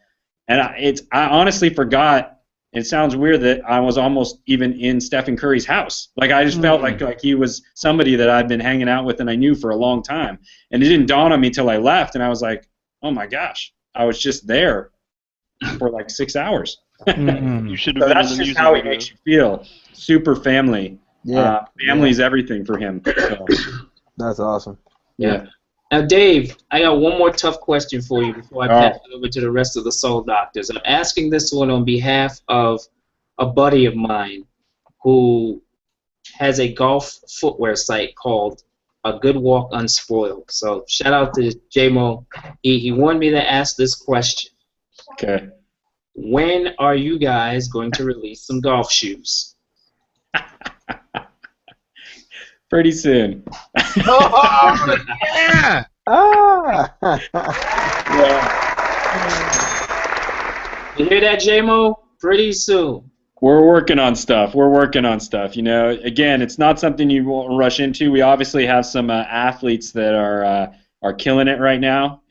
And I honestly forgot. It sounds weird that I was almost even in Stephen Curry's house. Like, I just felt like he was somebody that I'd been hanging out with and I knew for a long time. And it didn't dawn on me till I left, and I was like, oh my gosh, I was just there for like 6 hours. You should have So been that's in the just music how he video. makes you feel. Super family. Yeah. Family's everything for him. So, That's awesome. yeah. Now, Dave, I got one more tough question for you before I All pass right. it over to the rest of the Soul Doctors. I'm asking this one on behalf of a buddy of mine who has a golf footwear site called A Good Walk Unspoiled. So shout out to J-Mo. He wanted me to ask this question. Okay. When are you guys going to release some golf shoes? Pretty soon. Oh, yeah! Ah. Yeah. You hear that, J-Mo? Pretty soon. We're working on stuff. Again, it's not something you won't rush into. We obviously have some athletes that are killing it right now.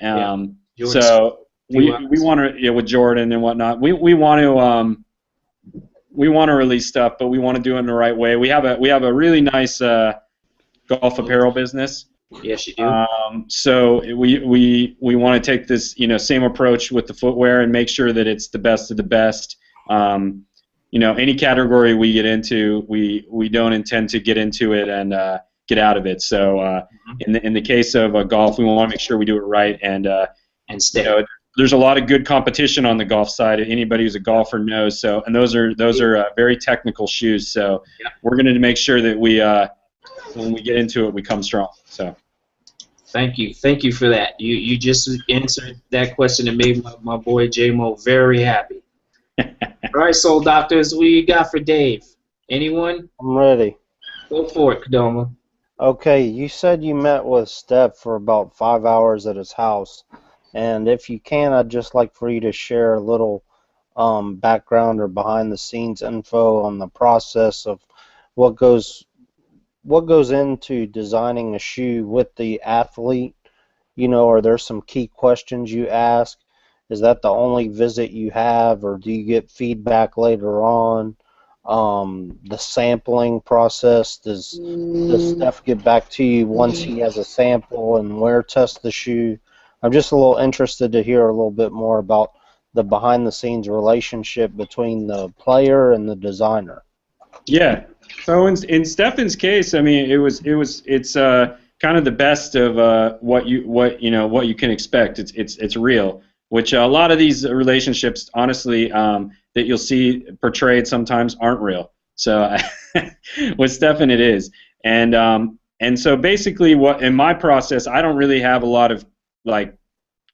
So we want to, with Jordan and whatnot. We want to release stuff, but we want to do it in the right way. We have a really nice golf apparel business. Yes, you do. So we want to take this same approach with the footwear and make sure that it's the best of the best. Any category we get into, we don't intend to get into it and get out of it. So in the case of golf, we want to make sure we do it right and stay. There's a lot of good competition on the golf side. Anybody who's a golfer knows. So, and those are very technical shoes. So we're going to make sure that when we get into it, we come strong. So. Thank you for that. You just answered that question and made my boy J-Mo very happy. All right, Soul Doctors, what you got for Dave? Anyone? I'm ready. Go for it, Kadoma. Okay, you said you met with Steph for about 5 hours at his house, and if you can, I'd just like for you to share a little background or behind the scenes info on the process of what goes what goes into designing a shoe with the athlete. You know, are there some key questions you ask? Is that the only visit you have, or do you get feedback later on? The sampling process, does Steph get back to you once he has a sample and wear test the shoe? I'm just a little interested to hear a little bit more about the behind the scenes relationship between the player and the designer. Yeah. So in Stefan's case, I mean, it's kind of the best of what you can expect. It's real, which a lot of these relationships, honestly, that you'll see portrayed sometimes aren't real. So with Stefan, it is, and so basically, what in my process, I don't really have a lot of like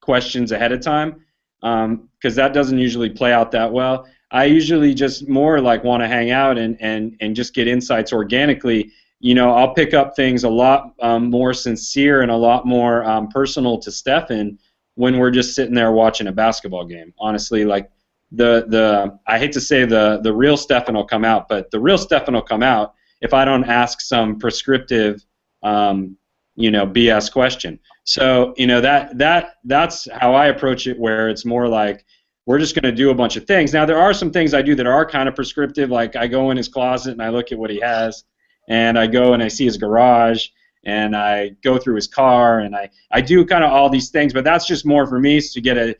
questions ahead of time because that doesn't usually play out that well. I usually just more like want to hang out and just get insights organically. You know, I'll pick up things a lot more sincere and a lot more personal to Stefan when we're just sitting there watching a basketball game. Honestly, like the I hate to say the real Stefan will come out, but the real Stefan will come out if I don't ask some prescriptive BS question. So that's how I approach it, where it's more like we're just going to do a bunch of things. Now there are some things I do that are kind of prescriptive, like I go in his closet and I look at what he has, and I go and I see his garage, and I go through his car, and I do kind of all these things, but that's just more for me to get a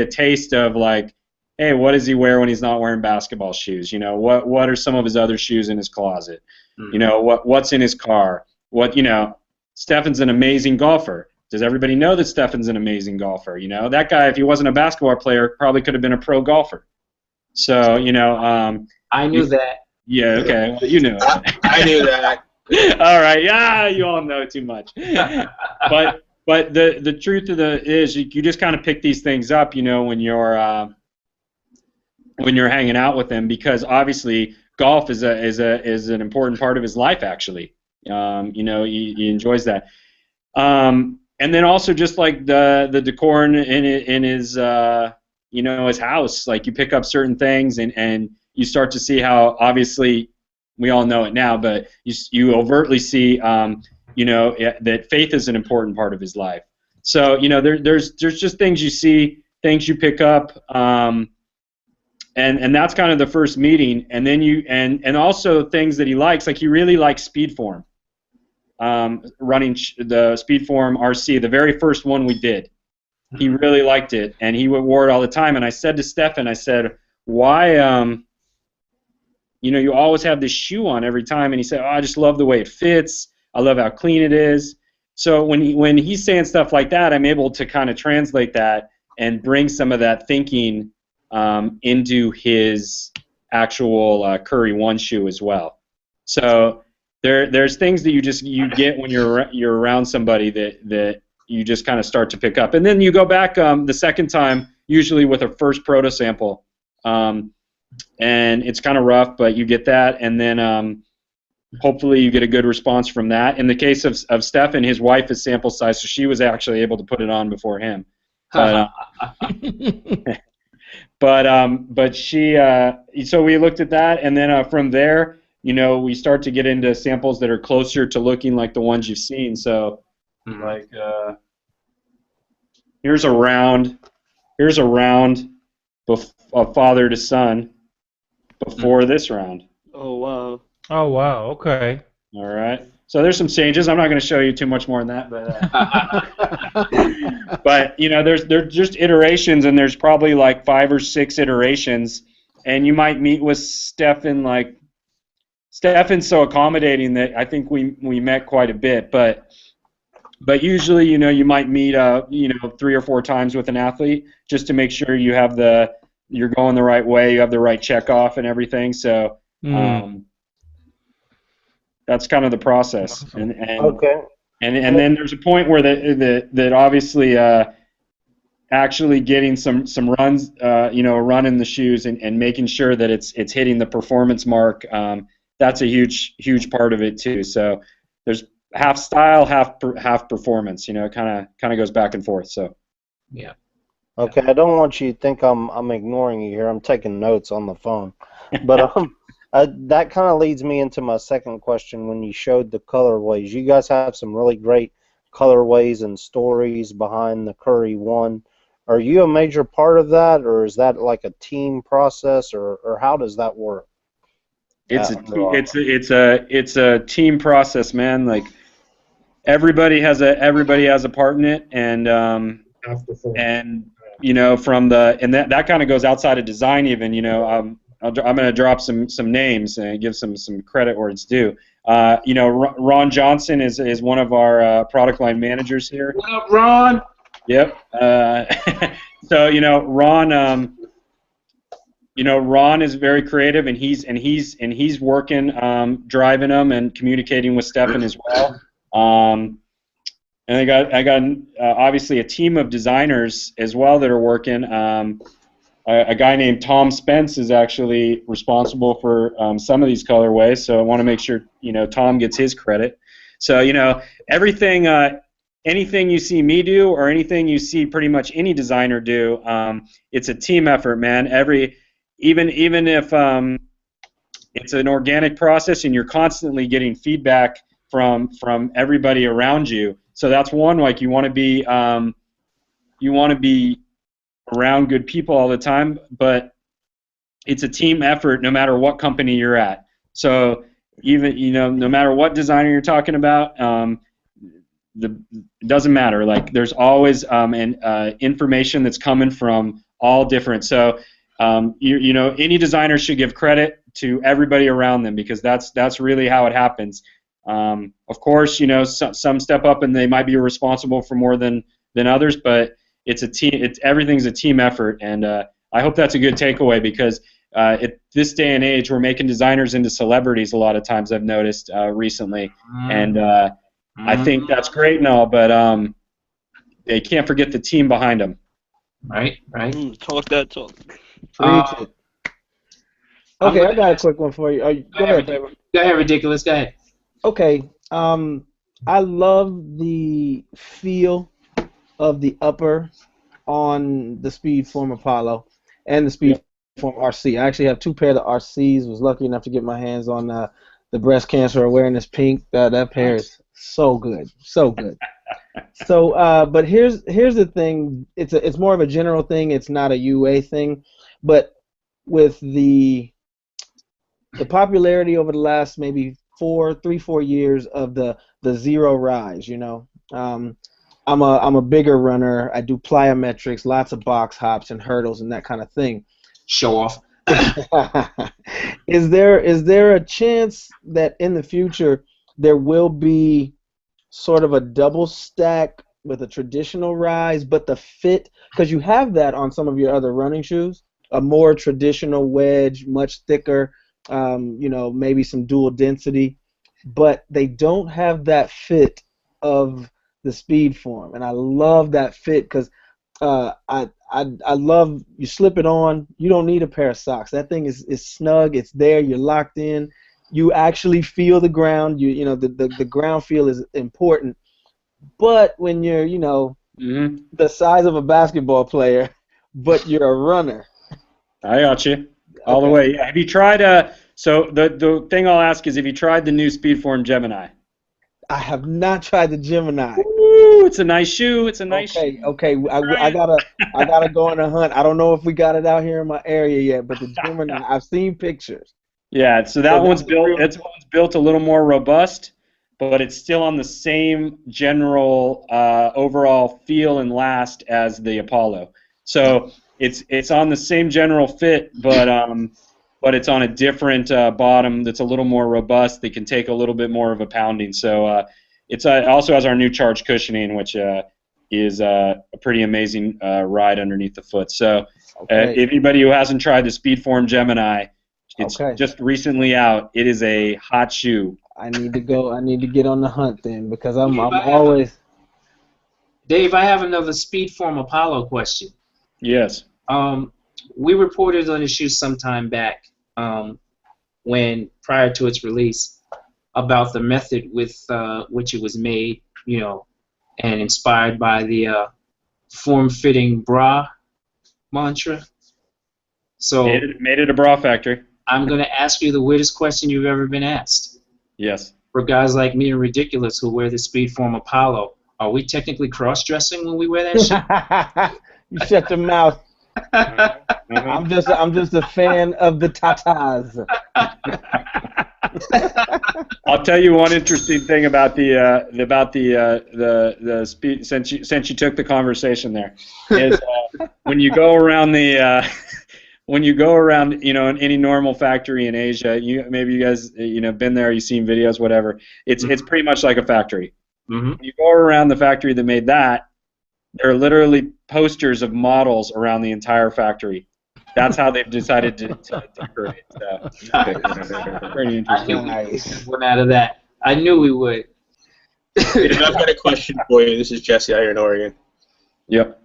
taste of like, hey, what does he wear when he's not wearing basketball shoes? You know, what are some of his other shoes in his closet? You know, what's in his car? Stefan's an amazing golfer. Does everybody know that Stefan's an amazing golfer? You know, that guy, if he wasn't a basketball player, probably could have been a pro golfer. So, I knew that. Yeah, okay, well, you knew it. I knew that. All right, yeah, you all know too much. But the truth of is you just kind of pick these things up, when you're hanging out with him, because obviously golf is an important part of his life. Actually, he enjoys that. And then also just like the decor in his his house, like you pick up certain things and you start to see how, obviously we all know it now, but you overtly see that faith is an important part of his life. So there's just things you see, things you pick up, and that's kind of the first meeting. And then and also things that he likes, like he really likes speed form. Running the Speed Form RC, the very first one we did. He really liked it, and he wore it all the time. And I said to Stefan, I said, why, you always have this shoe on every time? And he said, oh, I just love the way it fits. I love how clean it is. So when he's saying stuff like that, I'm able to kind of translate that and bring some of that thinking into his actual CurryOne shoe as well. So there's things that you get when you're around somebody that you just kind of start to pick up, and then you go back the second time, usually with a first proto sample, and it's kind of rough, but you get that, and then hopefully you get a good response from that. In the case of Stefan, his wife is sample size, so she was actually able to put it on before him. But she so we looked at that, and then from there, we start to get into samples that are closer to looking like the ones you've seen. So, like, here's a round of father to son before this round. Oh, wow. Oh, wow. Okay. All right. So there's some changes. I'm not going to show you too much more than that, but there's just iterations, and there's probably like 5 or 6 iterations, and you might meet with Stefan like. Stefan's so accommodating that I think we met quite a bit, but usually you might meet 3 or 4 times with an athlete just to make sure you're going the right way, you have the right checkoff and everything. So that's kind of the process. Awesome. And then there's a point where that obviously actually getting some runs, run in the shoes and making sure that it's hitting the performance mark. that's a huge part of it too. So there's half style, half performance. You know, it kind of goes back and forth. So Yeah. Okay, I don't want you to think I'm ignoring you here. I'm taking notes on the phone, but that kind of leads me into my second question. When you showed the colorways, you guys have some really great colorways and stories behind the CurryOne. Are you a major part of that, or is that like a team process, or how does that work? it's at Under Armour? it's a team process, man. Like everybody has a part in it, and you know, from the, and that kind of goes outside of design even. You know, I'm going to drop some names and give some credit where it's due. You know, Ron Johnson is one of our product line managers here. What up, Ron? Yep. So you know, Ron. You know, Ron is very creative, and he's working, driving them and communicating with Stefan as well. And I got obviously a team of designers as well that are working. A guy named Tom Spence is actually responsible for some of these colorways, so I want to make sure, you know, Tom gets his credit. So, you know, everything, anything you see me do or anything you see pretty much any designer do, it's a team effort, man. Even if it's an organic process and you're constantly getting feedback from everybody around you. So that's one, like you want to be around good people all the time, but it's a team effort no matter what company you're at. So even, you know, no matter what designer you're talking about, it doesn't matter. Like there's always information that's coming from all different. So you know, any designer should give credit to everybody around them, because that's really how it happens. Of course, you know, some step up and they might be responsible for more than others, but it's a team. Everything's a team effort, and I hope that's a good takeaway, because at this day and age, we're making designers into celebrities a lot of times. I've noticed recently, and I think that's great and all, but they can't forget the team behind them. Right. Talk that talk. Preach it. Okay, I got a quick one for you. Go ahead, Favor. Go ahead, Ridiculous. Go ahead. Okay, I love the feel of the upper on the Speedform Apollo and the Speedform RC. I actually have two pair of the RCs. Was lucky enough to get my hands on the breast cancer awareness pink. That pair is so good, so good. So, but here's the thing. It's more of a general thing. It's not a UA thing, but with the popularity over the last maybe 4 years of the zero rise, you know, I'm a bigger runner. I do plyometrics, lots of box hops and hurdles and that kind of thing. Show off. Is there a chance that in the future there will be sort of a double stack with a traditional rise, but the fit, because you have that on some of your other running shoes, a more traditional wedge, much thicker, you know, maybe some dual density, but they don't have that fit of the Speedform, and I love that fit because I love, you slip it on, you don't need a pair of socks. That thing is snug, it's there, you're locked in, you actually feel the ground. You know the ground feel is important, but when you're, you know, the size of a basketball player, but you're a runner. I got you all the way. Yeah. Have you tried? So the thing I'll ask is, have you tried the new Speedform Gemini? I have not tried the Gemini. Ooh, it's a nice shoe. It's a nice shoe. Okay. I gotta go on a hunt. I don't know if we got it out here in my area yet, but the Gemini, I've seen pictures. Yeah, so that one's built. It's built a little more robust, but it's still on the same general overall feel and last as the Apollo. So it's on the same general fit, but it's on a different bottom that's a little more robust. They can take a little bit more of a pounding. So it also has our new charge cushioning, which is a pretty amazing ride underneath the foot. So if anybody who hasn't tried the Speedform Gemini, it's just recently out. It is a hot shoe. I need to go. I need to get on the hunt then, because I'm always. Dave, I have another Speedform Apollo question. Yes. We reported on the shoe some time back. when prior to its release about the method with which it was made, you know, and inspired by the form-fitting bra mantra. So Made it a bra factory. I'm going to ask you the weirdest question you've ever been asked. Yes. For guys like me and Ridiculous who wear the Speedform Apollo, are we technically cross-dressing when we wear that shit? You shut your mouth. I'm just a fan of the tatas. I'll tell you one interesting thing about the speed, since you took the conversation there, is when you go around you know, in any normal factory in Asia, maybe you guys been there, you've seen videos, whatever. It's pretty much like a factory. Mm-hmm. When you go around the factory that made that, there are literally posters of models around the entire factory. That's how they've decided to decorate. So, pretty interesting. Nice. One out of that. I knew we would. I've got a question for you. This is Jesse out here in Oregon. Yep.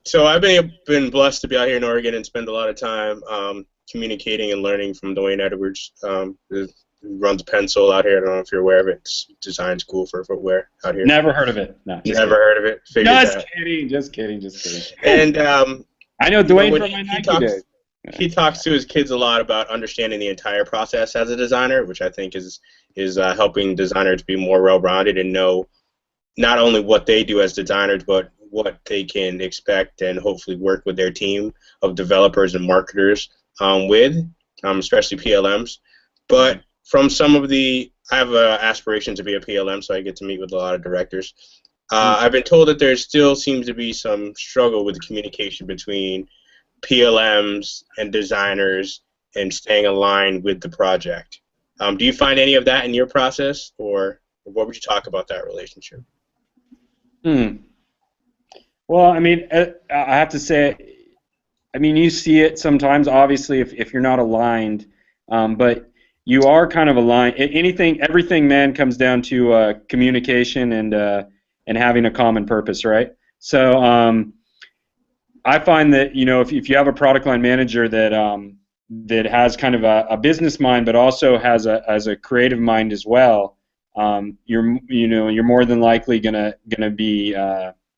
So I've been blessed to be out here in Oregon and spend a lot of time communicating and learning from Dwayne Edwards, who runs Pencil out here. I don't know if you're aware of it. It's a design school for footwear out here. Never heard of it. No. Never heard of it. Just kidding. And I know Dwayne when from my Nike days. He talks to his kids a lot about understanding the entire process as a designer, which I think is helping designers be more well-rounded and know not only what they do as designers, but what they can expect and hopefully work with their team of developers and marketers with, especially PLMs. But from some of I have aspirations to be a PLM, so I get to meet with a lot of directors. I've been told that there still seems to be some struggle with the communication between PLMs and designers and staying aligned with the project. Do you find any of that in your process, or what would you talk about that relationship? Well, I mean, I have to say, I mean, you see it sometimes, obviously, if you're not aligned, but you are kind of aligned. Everything, man, comes down to communication and having a common purpose, right? So I find that, you know, if you have a product line manager that has kind of a business mind, but also has a creative mind as well, you're more than likely gonna be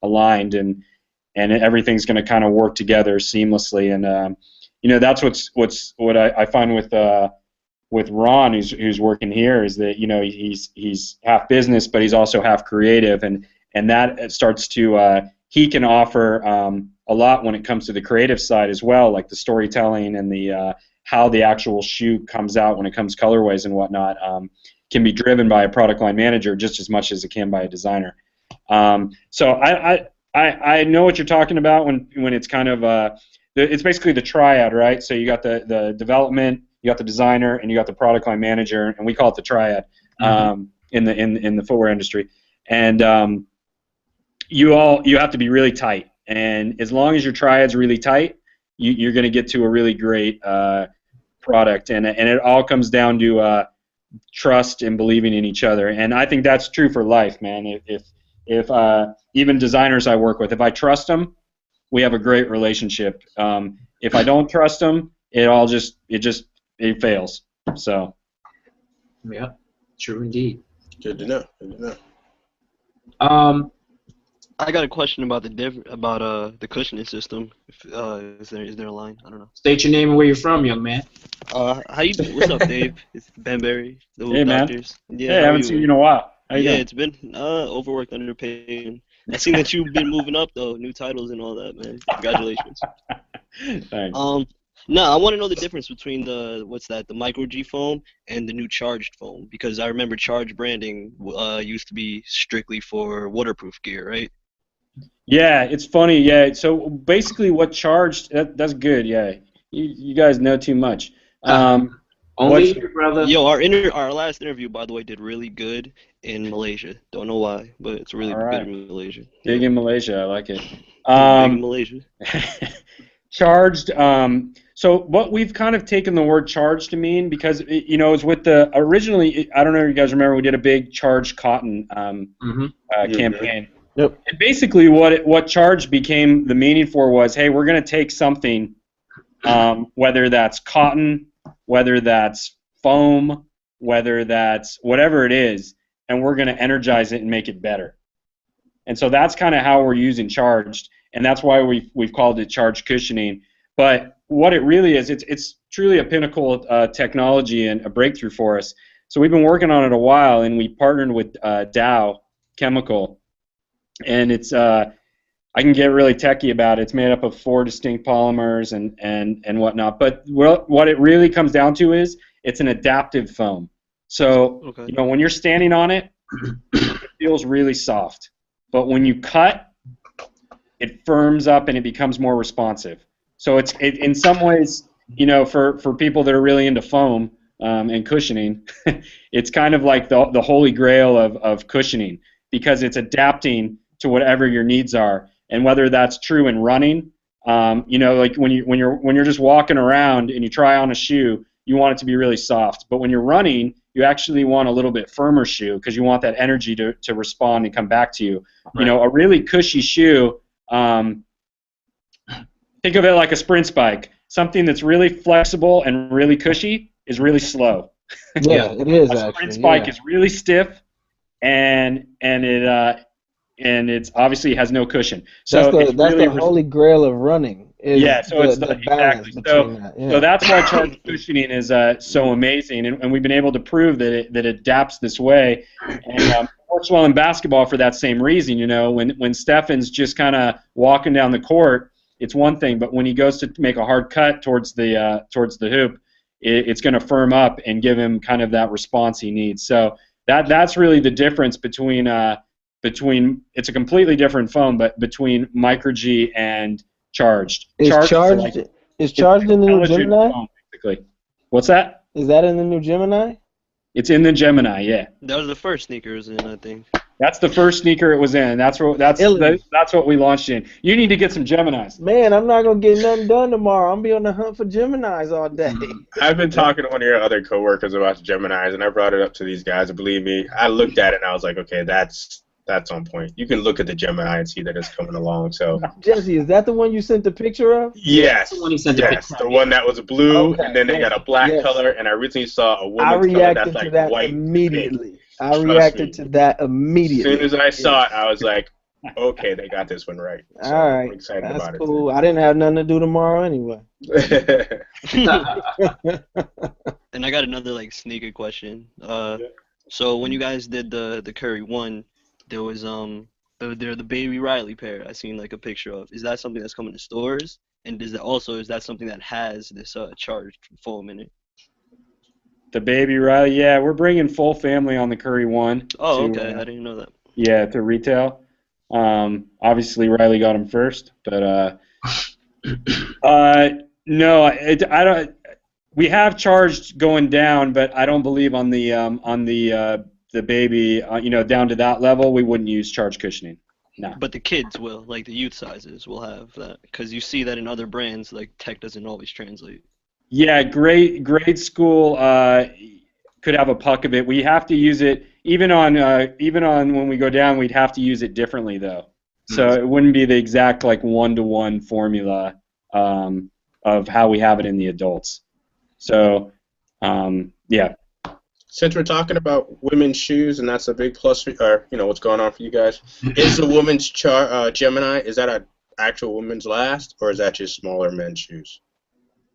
aligned, and everything's gonna kind of work together seamlessly. And you know, that's what I find with Ron, who's working here, is that, you know, he's half business, but he's also half creative, and that starts to he can offer a lot when it comes to the creative side as well, like the storytelling and the how the actual shoe comes out when it comes colorways and whatnot, can be driven by a product line manager just as much as it can by a designer. So I know what you're talking about when it's kind of it's basically the triad, right? So you got the development, you got the designer, and you got the product line manager, and we call it the triad in the footwear industry. And you have to be really tight, and as long as your triad's really tight, you're going to get to a really great product, and it all comes down to trust and believing in each other. And I think that's true for life, man. If even designers I work with, if I trust them, we have a great relationship. If I don't trust them, it fails. So. Yeah, true indeed. Good to know. I got a question about the cushioning system. Is there a line? I don't know. State your name and where you're from, young man. How you doing? What's up, Dave? It's Ben Berry. Hey, man. Doctors. Yeah, I haven't seen you in a while. How you doing? It's been overworked, underpaid. I seen that you've been moving up though, new titles and all that, man. Congratulations. Thanks. No, I want to know the difference between the Micro G foam and the new charged foam, because I remember charged branding used to be strictly for waterproof gear, right? Yeah, it's funny. Yeah, so basically, what charged? That's good. Yeah, you guys know too much. Only your brother. Yo, our last interview, by the way, did really good in Malaysia. Don't know why, but it's really good in Malaysia. Big in Malaysia, I like it. Big in Malaysia. Charged. So what we've kind of taken the word charged to mean, because it's with the originally. I don't know if you guys remember, we did a big charged cotton campaign. Yep. And basically, what charged became the meaning for was, hey, we're going to take something, whether that's cotton whether that's foam, whether that's whatever it is, and we're going to energize it and make it better. And so that's kind of how we're using charged, and that's why we've called it charged cushioning. But what it really is, it's truly a pinnacle technology and a breakthrough for us. So we've been working on it a while, and we partnered with Dow Chemical, and it's I can get really techie about it. It's made up of 4 distinct polymers and whatnot. But what it really comes down to is it's an adaptive foam. So Okay. you know, when you're standing on it, it feels really soft. But when you cut, it firms up and it becomes more responsive. So it in some ways, you know, for people that are really into foam and cushioning, it's kind of like the holy grail of cushioning, because it's adapting to whatever your needs are. And whether that's true in running, you know, like when you're just walking around and you try on a shoe, you want it to be really soft. But when you're running, you actually want a little bit firmer shoe because you want that energy to respond and come back to you. Right. You know, a really cushy shoe, think of it like a sprint bike. Something that's really flexible and really cushy is really slow. Yeah, it is a actually. sprint bike is really stiff, and it's obviously has no cushion. So that's the holy grail of running. Yeah, so it's the balance exactly. between that. Yeah. So that's why charged cushioning is so amazing, and we've been able to prove that it adapts this way, and it works well in basketball for that same reason. You know, when Stefan's just kind of walking down the court, it's one thing, but when he goes to make a hard cut towards the hoop, it's going to firm up and give him kind of that response he needs. So that's really the difference between it's a completely different foam, but between Micro G and charged. Is charged in the new Gemini? Foam, basically. What's that? Is that in the new Gemini? It's in the Gemini, yeah. That was the first sneaker it was in, I think. That's the first sneaker it was in. That's what we launched in. You need to get some Geminis. Man, I'm not gonna get nothing done tomorrow. I'm be on the hunt for Geminis all day. I've been talking to one of your other coworkers about the Geminis, and I brought it up to these guys. And believe me, I looked at it and I was like, okay, that's on point. You can look at the Gemini and see that it's coming along. So Jesse, is that the one you sent the picture of? Yes, the one he sent the picture. The one that was blue, and then they got a black color. And I recently saw a woman's color that's like white. Immediately. I reacted to that immediately. As soon as I saw it, I was like, okay, they got this one right. So all right, I'm excited that's about cool. I didn't have nothing to do tomorrow anyway. And I got another like sneaker question. So when you guys did the CurryOne, there was the Baby Riley pair I seen like a picture of. Is that something that's coming to stores? And is that something that has this charged foam in it? The Baby Riley, yeah, we're bringing full family on the CurryOne. Oh, okay, I didn't know that. Yeah, to retail. Obviously Riley got him first, but no, I don't. We have charged going down, but I don't believe on the Baby, you know, down to that level, we wouldn't use charged cushioning. No. But the kids will, like the youth sizes, will have that because you see that in other brands, like tech doesn't always translate. Yeah, grade school could have a puck of it. We have to use it even on when we go down. We'd have to use it differently though, so it wouldn't be the exact like 1-to-1 formula of how we have it in the adults. So yeah. Since we're talking about women's shoes, and that's a big plus for, or you know, what's going on for you guys, is the women's Gemini, is that an actual women's last, or is that just smaller men's shoes?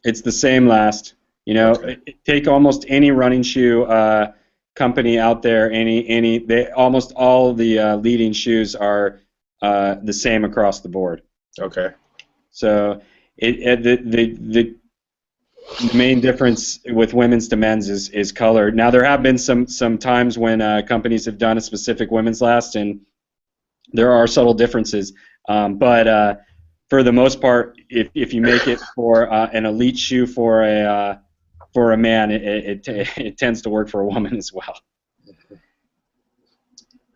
It's the same last. You know, take almost any running shoe company out there. Almost all the leading shoes are the same across the board. Okay. So the main difference with women's to men's is color. Now there have been some times when companies have done a specific women's last, and there are subtle differences. But for the most part, if you make it for an elite shoe for a man, it tends to work for a woman as well.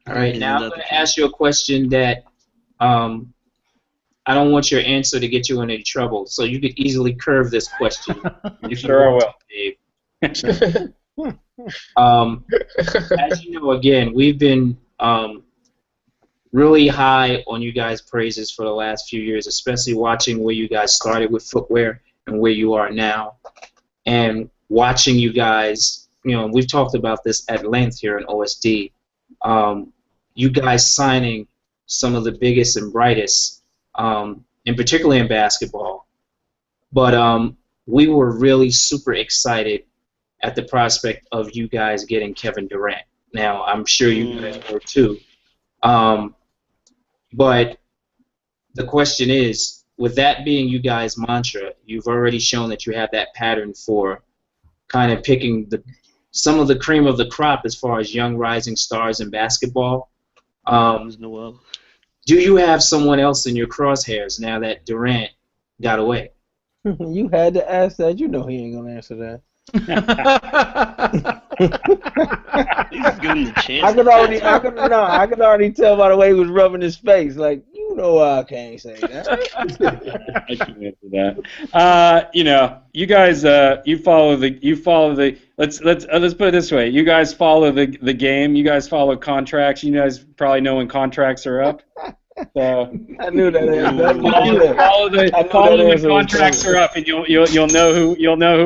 All right, now I'm going to ask you a question that I don't want your answer to get you in any trouble, so you could easily curve this question. Sure I will. Dave. As you know, again, we've been really high on you guys' praises for the last few years, especially watching where you guys started with footwear and where you are now. And watching you guys, we've talked about this at length here in OSD, you guys signing some of the biggest and brightest, and particularly in basketball. But we were really super excited at the prospect of you guys getting Kevin Durant. Now, I'm sure you guys were too. But the question is, with that being you guys' mantra, you've already shown that you have that pattern for kind of picking some of the cream of the crop as far as young rising stars in basketball. Noel. Do you have someone else in your crosshairs now that Durant got away? You had to ask that. You know he ain't gonna answer that. He's giving the chance. I could already tell by the way he was rubbing his face. Like, you know, I can't say that. I can answer that. You guys, you follow the. Let's put it this way. You guys follow the game. You guys follow contracts. You guys probably know when contracts are up. So I knew that. Follow the contracts are up, and you'll know who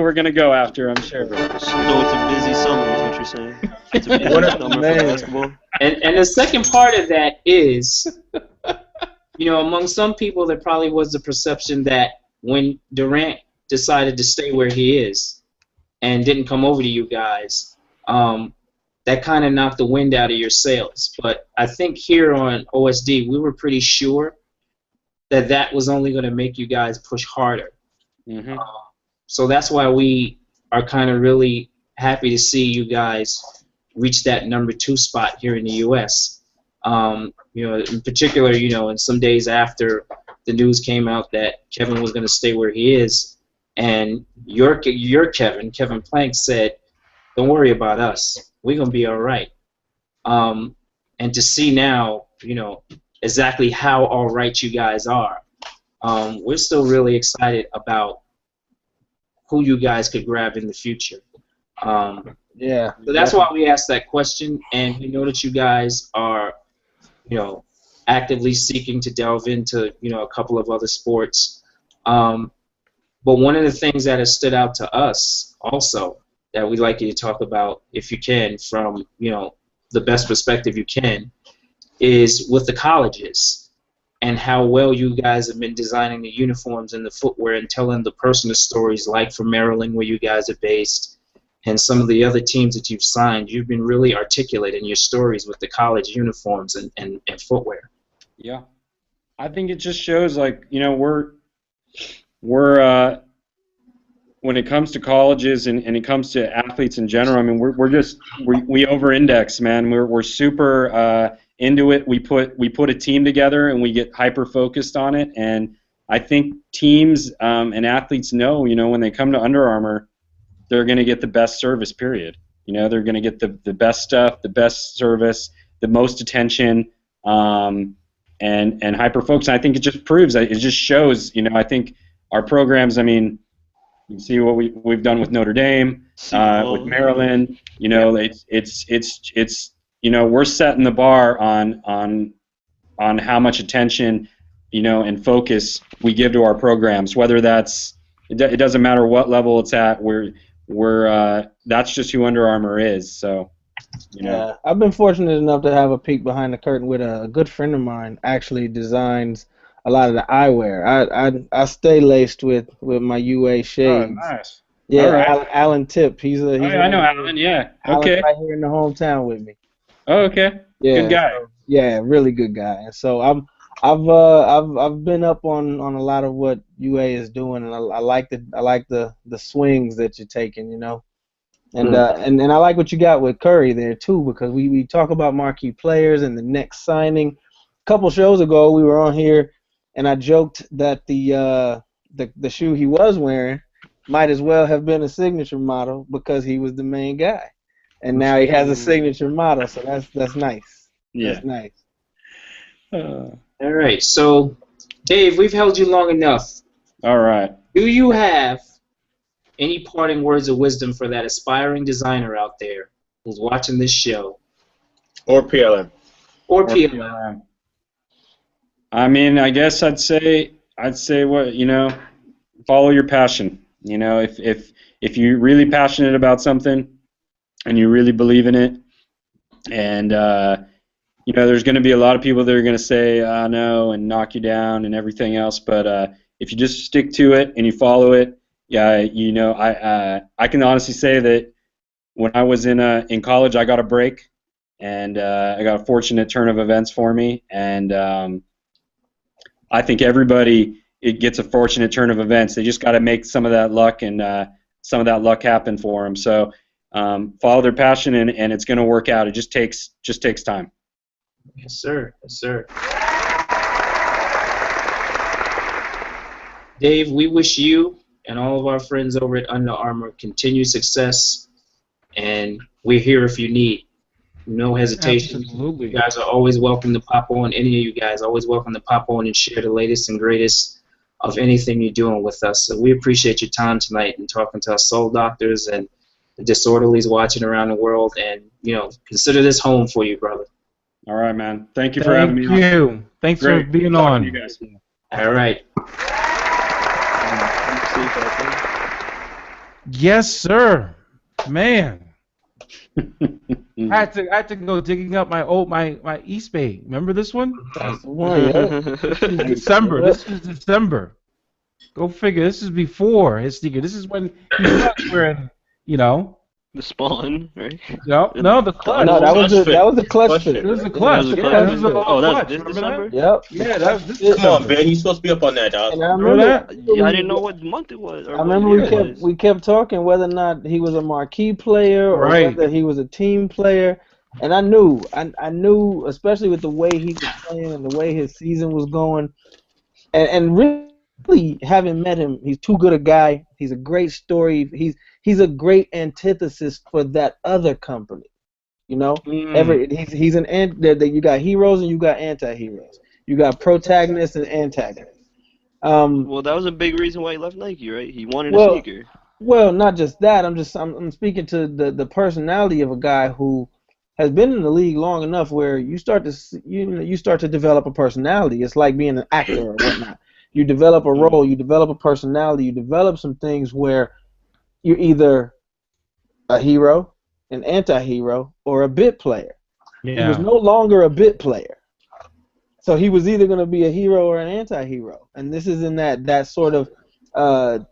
we're gonna go after. I'm sure. So it's a busy summer, is what you're saying. It's a busy summer for basketball. And the second part of that is, among some people there probably was the perception that when Durant decided to stay where he is and didn't come over to you guys, that kind of knocked the wind out of your sails. But I think here on OSD, we were pretty sure that was only going to make you guys push harder. Mm-hmm. So that's why we are kind of really happy to see you guys reach that number 2 spot here in the U.S. In particular, in some days after the news came out that Kevin was going to stay where he is, and your Kevin Plank said, "Don't worry about us. We're going to be all right." And to see now, exactly how all right you guys are, we're still really excited about who you guys could grab in the future. Yeah. So that's why we asked that question, and we know that you guys are, actively seeking to delve into, a couple of other sports. But one of the things that has stood out to us also that we'd like you to talk about, if you can, from the best perspective you can, is with the colleges and how well you guys have been designing the uniforms and the footwear and telling the personal stories, like for Maryland, where you guys are based, and some of the other teams that you've signed. You've been really articulate in your stories with the college uniforms and footwear. Yeah, I think it just shows, like, we're when it comes to colleges and it comes to athletes in general, I mean, we over-index, man. We're super into it. We put a team together and we get hyper-focused on it. And I think teams and athletes know, when they come to Under Armour, they're going to get the best service, period. They're going to get the best stuff, the best service, the most attention, and hyper-focus. I think it just proves, it just shows, I think our programs, I mean, you see what we've done with Notre Dame, with Maryland. It's we're setting the bar on how much attention, and focus we give to our programs. Whether it doesn't matter what level it's at. That's just who Under Armour is. So, Yeah, I've been fortunate enough to have a peek behind the curtain with a good friend of mine. Actually designs a lot of the eyewear. I stay laced with my UA shades. Oh, nice. Yeah, right. Alan Tip. I know Alan. Yeah. Alan's Okay. right here in the hometown with me. Oh, okay. Yeah. Good guy. So, yeah, really good guy. And so I've been up on a lot of what UA is doing, and I like the swings that you're taking, And I like what you got with Curry there too, because we talk about marquee players and the next signing. A couple shows ago we were on here, and I joked that the shoe he was wearing might as well have been a signature model because he was the main guy, and now he has a signature model, so that's nice. Yeah. That's nice. All right, so Dave, we've held you long enough. All right. Do you have any parting words of wisdom for that aspiring designer out there who's watching this show? Or PLM. Or PLM. I mean, I guess I'd say what, follow your passion. If if you're really passionate about something and you really believe in it, and you know, there's going to be a lot of people that are going to say no and knock you down and everything else, but if you just stick to it and you follow it, yeah, you know, I can honestly say that when I was in college, I got a break, and I got a fortunate turn of events for me, and I think everybody it gets a fortunate turn of events. They just got to make some of that luck and some of that luck happen for them. So follow their passion, and it's going to work out. It just takes time. Yes, sir. Yes, sir. Dave, we wish you and all of our friends over at Under Armour continued success, and we're here if you need. No hesitation. Absolutely. You guys are always welcome to pop on. Any of you guys always welcome to pop on and share the latest and greatest of anything you're doing with us. So we appreciate your time tonight and talking to our soul doctors and the disorderlies watching around the world. And, you know, consider this home for you, brother. All right, man. Thank you for having me on. Thank you. Thanks for Great. being Talking on. to you guys. All right. Yes, sir. Man. I had to go digging up my East Bay. Remember this one? That's the one. Yeah. This is December. This is December. Go figure. This is before his sneaker. This is when he was wearing, you know. The Spawn, right? No, the clutch. No, that was the clutch fit. It was the clutch. That was the Yeah, clutch. that was the Oh, that's clutch. this Remember December? that? Yep. Yeah, that was this Come on, December. Ben. You supposed to be up on that, dog. And I Remember remember that? Yeah, I didn't know what month it was. Or I remember what year it was. we kept talking whether or not he was a marquee player or Right. whether he was a team player, and I knew, especially with the way he was playing and the way his season was going, and really having met him, he's too good a guy. He's a great story. He's a great antithesis for that other company, you know. He's an you got heroes and you got anti-heroes. You got protagonists and antagonists. Well, that was a big reason why he left Nike, right? He wanted a Well, sneaker. Well, not just that. I'm speaking to the personality of a guy who has been in the league long enough where you start to develop a personality. It's like being an actor or whatnot. You develop a role, you develop a personality, you develop some things where you're either a hero, an anti-hero, or a bit player. Yeah. He was no longer a bit player. So he was either going to be a hero or an anti-hero. And this is in that sort of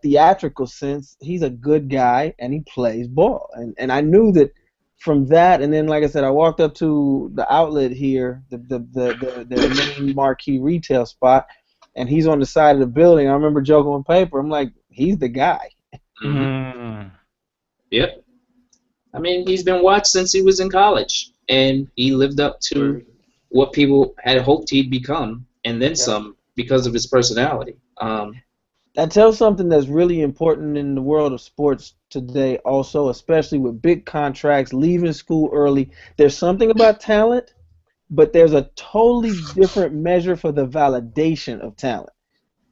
theatrical sense. He's a good guy and he plays ball. And I knew that from that, and then like I said, I walked up to the outlet here, the main marquee retail spot, and he's on the side of the building. I remember joking on paper. I'm like, he's the guy. Mm. Yep. I mean, he's been watched since he was in college, and he lived up to what people had hoped he'd become, and then some because of his personality. That tells something that's really important in the world of sports today also, especially with big contracts, leaving school early. There's something about talent, but there's a totally different measure for the validation of talent.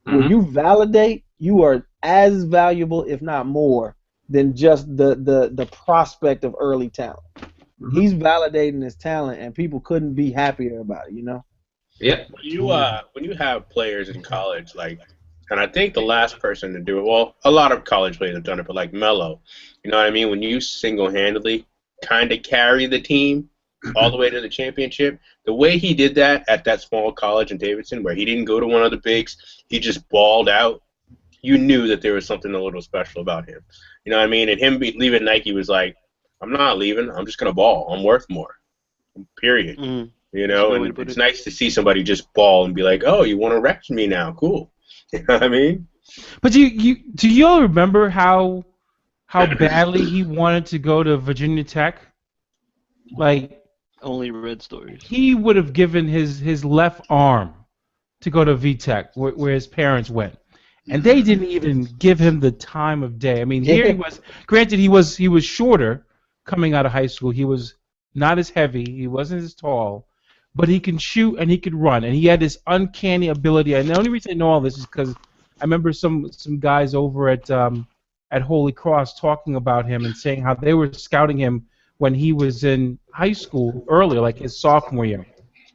When you validate, you are as valuable, if not more, than just the prospect of early talent. He's validating his talent, and people couldn't be happier about it, you know? Yep. When you have players in college, like, and I think the last person to do it, well, a lot of college players have done it, but like Melo, you know what I mean? When you single-handedly kind of carry the team all the way to the championship, the way he did that at that small college in Davidson, where he didn't go to one of the bigs, he just balled out, you knew that there was something a little special about him. You know what I mean? And him leaving Nike was like, I'm not leaving. I'm just going to ball. I'm worth more. Period. You know, and it's nice to see somebody just ball and be like, oh, you want to wreck me now? Cool. You know what I mean? But do you all remember how badly he wanted to go to Virginia Tech? Like, only red stories. He would have given his left arm to go to VTech, where his parents went, and they didn't even give him the time of day. I mean, here he was. Granted, he was shorter coming out of high school. He was not as heavy. He wasn't as tall, but he can shoot and he could run, and he had this uncanny ability. And the only reason I know all this is because I remember some guys over at Holy Cross talking about him and saying how they were scouting him when he was in high school earlier, like his sophomore year.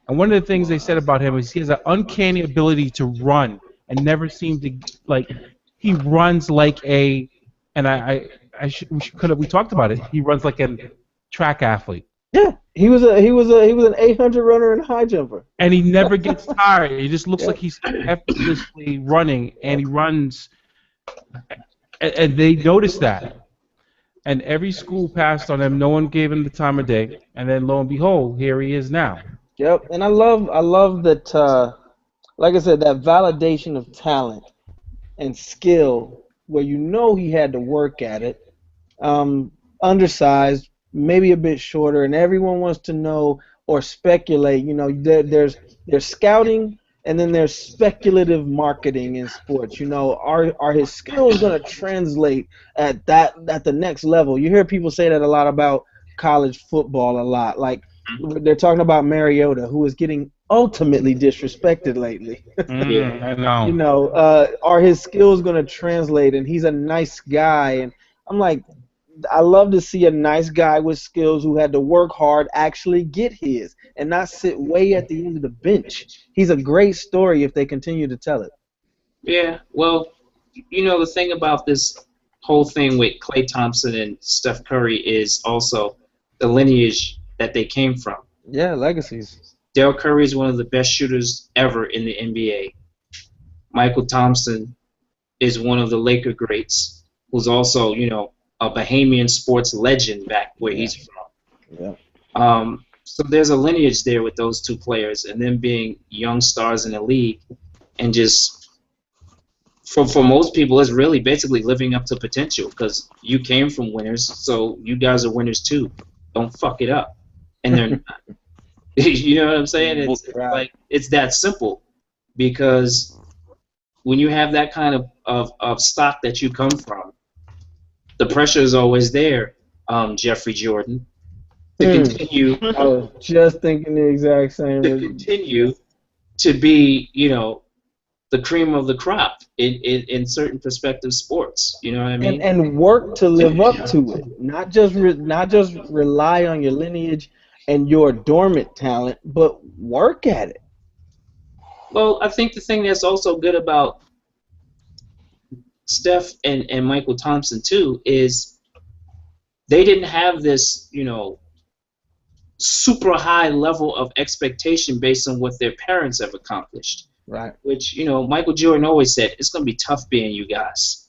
And one of the things they said about him is he has an uncanny ability to run and never seem to, like, he runs like a, and I we talked about it. He runs like a track athlete. Yeah, he was an 800 runner and high jumper. And he never gets tired. He just looks like he's effortlessly running, and he runs. And they noticed that. And every school passed on him. No one gave him the time of day. And then lo and behold, here he is now. Yep, and I love that. Like I said, that validation of talent and skill, where you know he had to work at it. Undersized, maybe a bit shorter, and everyone wants to know or speculate. You know, there's scouting, and then there's speculative marketing in sports. You know, are his skills going to translate at the next level? You hear people say that a lot about college football a lot. Like they're talking about Mariota, who is getting ultimately disrespected lately. I know. You know, are his skills going to translate? And he's a nice guy, and I'm like, I love to see a nice guy with skills who had to work hard actually get his and not sit way at the end of the bench. He's a great story if they continue to tell it. Yeah, well, you know, the thing about this whole thing with Klay Thompson and Steph Curry is also the lineage that they came from. Yeah, legacies. Dale Curry is one of the best shooters ever in the NBA. Michael Thompson is one of the Laker greats, who's also, you know, a Bahamian sports legend back where he's from. Yeah. So there's a lineage there with those two players, and them being young stars in the league, and just for most people, it's really basically living up to potential because you came from winners, so you guys are winners too. Don't fuck it up, and they're not. You know what I'm saying? It's like it's that simple, because when you have that kind of stock that you come from, the pressure is always there, Jeffrey Jordan, to continue. I was just thinking the exact same. To continue to be, you know, the cream of the crop in certain prospective sports. You know what I mean? And work to live up to it. Not just rely on your lineage and your dormant talent, but work at it. Well, I think the thing that's also good about Steph and Michael Thompson too is they didn't have this, you know, super high level of expectation based on what their parents have accomplished. Right. Which, you know, Michael Jordan always said, it's going to be tough being you guys.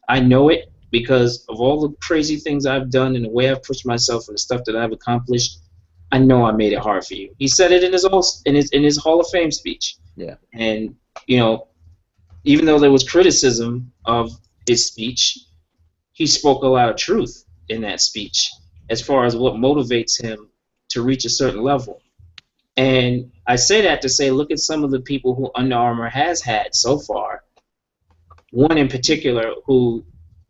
I know it because of all the crazy things I've done and the way I've pushed myself and the stuff that I've accomplished. I know I made it hard for you. He said it in his Hall of Fame speech. Yeah. And, you know, even though there was criticism of his speech, he spoke a lot of truth in that speech as far as what motivates him to reach a certain level. And I say that to say, look at some of the people who Under Armour has had so far. One in particular who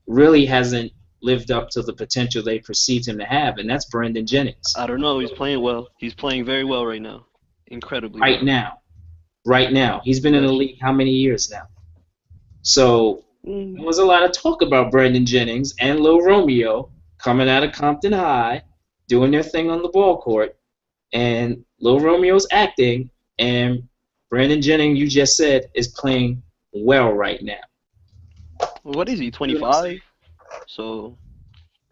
really hasn't lived up to the potential they perceived him to have, and that's Brandon Jennings. I don't know. He's playing well. He's playing very well right now. Incredibly Right well. Right now. He's been in the league how many years now? So there was a lot of talk about Brandon Jennings and Lil Romeo coming out of Compton High, doing their thing on the ball court, and Lil Romeo's acting, and Brandon Jennings, you just said, is playing well right now. What is he, 25? So,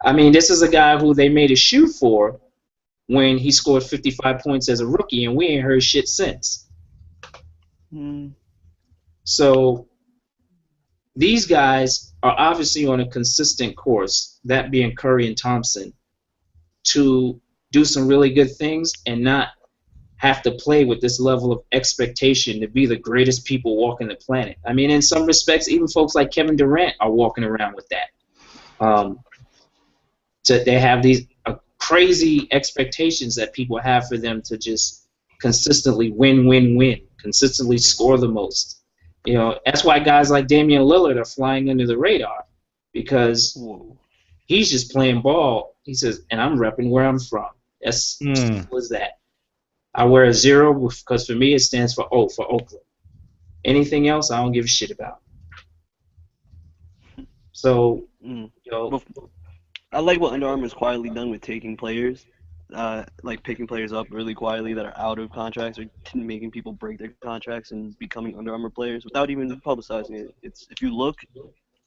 I mean, this is a guy who they made a shoe for when he scored 55 points as a rookie, and we ain't heard shit since. So these guys are obviously on a consistent course, that being Curry and Thompson, to do some really good things and not have to play with this level of expectation to be the greatest people walking the planet. I mean, in some respects, even folks like Kevin Durant are walking around with that. So they have these crazy expectations that people have for them to just consistently win, consistently score the most. You know, that's why guys like Damian Lillard are flying under the radar, because he's just playing ball. He says, and I'm repping where I'm from. That's simple as that. I wear a 0 because for me it stands for O, for Oakland. Anything else, I don't give a shit about. So, you know, I like what Under Armour's quietly done with taking players, like picking players up really quietly that are out of contracts or making people break their contracts and becoming Under Armour players without even publicizing it. It's, if you look,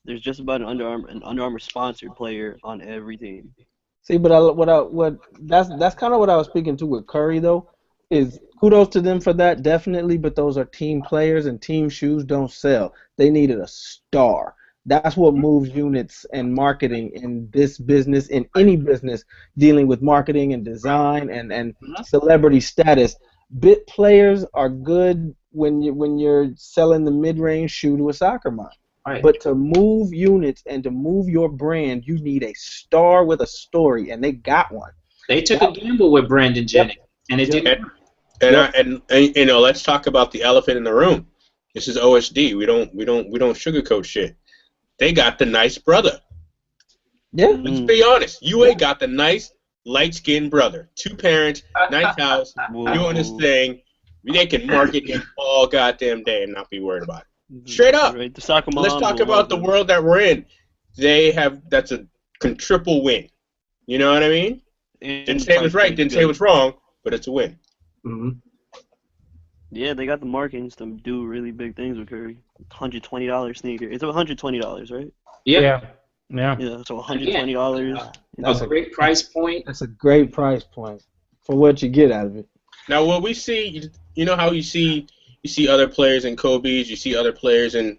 There's just about an Under Armour sponsored player on every team. See, but that's kind of what I was speaking to with Curry though. Is kudos to them for that, definitely. But those are team players, and team shoes don't sell. They needed a star. That's what moves units and marketing in this business, in any business dealing with marketing and design and celebrity status. Bit players are good when you're selling the mid-range shoe to a soccer mom. Right. But to move units and to move your brand, you need a star with a story, and they got one. They took a gamble with Brandon Jennings, and it didn't work. And you know, let's talk about the elephant in the room. This is OSD. We don't sugarcoat shit. They got the nice brother. Yeah. Let's be honest. UA got the nice light-skinned brother. 2 parents, nice house, doing his thing. They can market him all goddamn day and not be worried about it. Straight up. Right. The soccer mom Let's talk about the world that we're in. That's a triple win. You know what I mean? Didn't say it was right, didn't say it was wrong, but it's a win. Mm-hmm. Yeah, they got the markings to do really big things with Curry. $120 sneaker. It's $120, right? Yeah. Yeah, so $120. That's a great price point. That's a great price point for what you get out of it. Now, will we see? You know how you see other players in Kobe's, you see other players in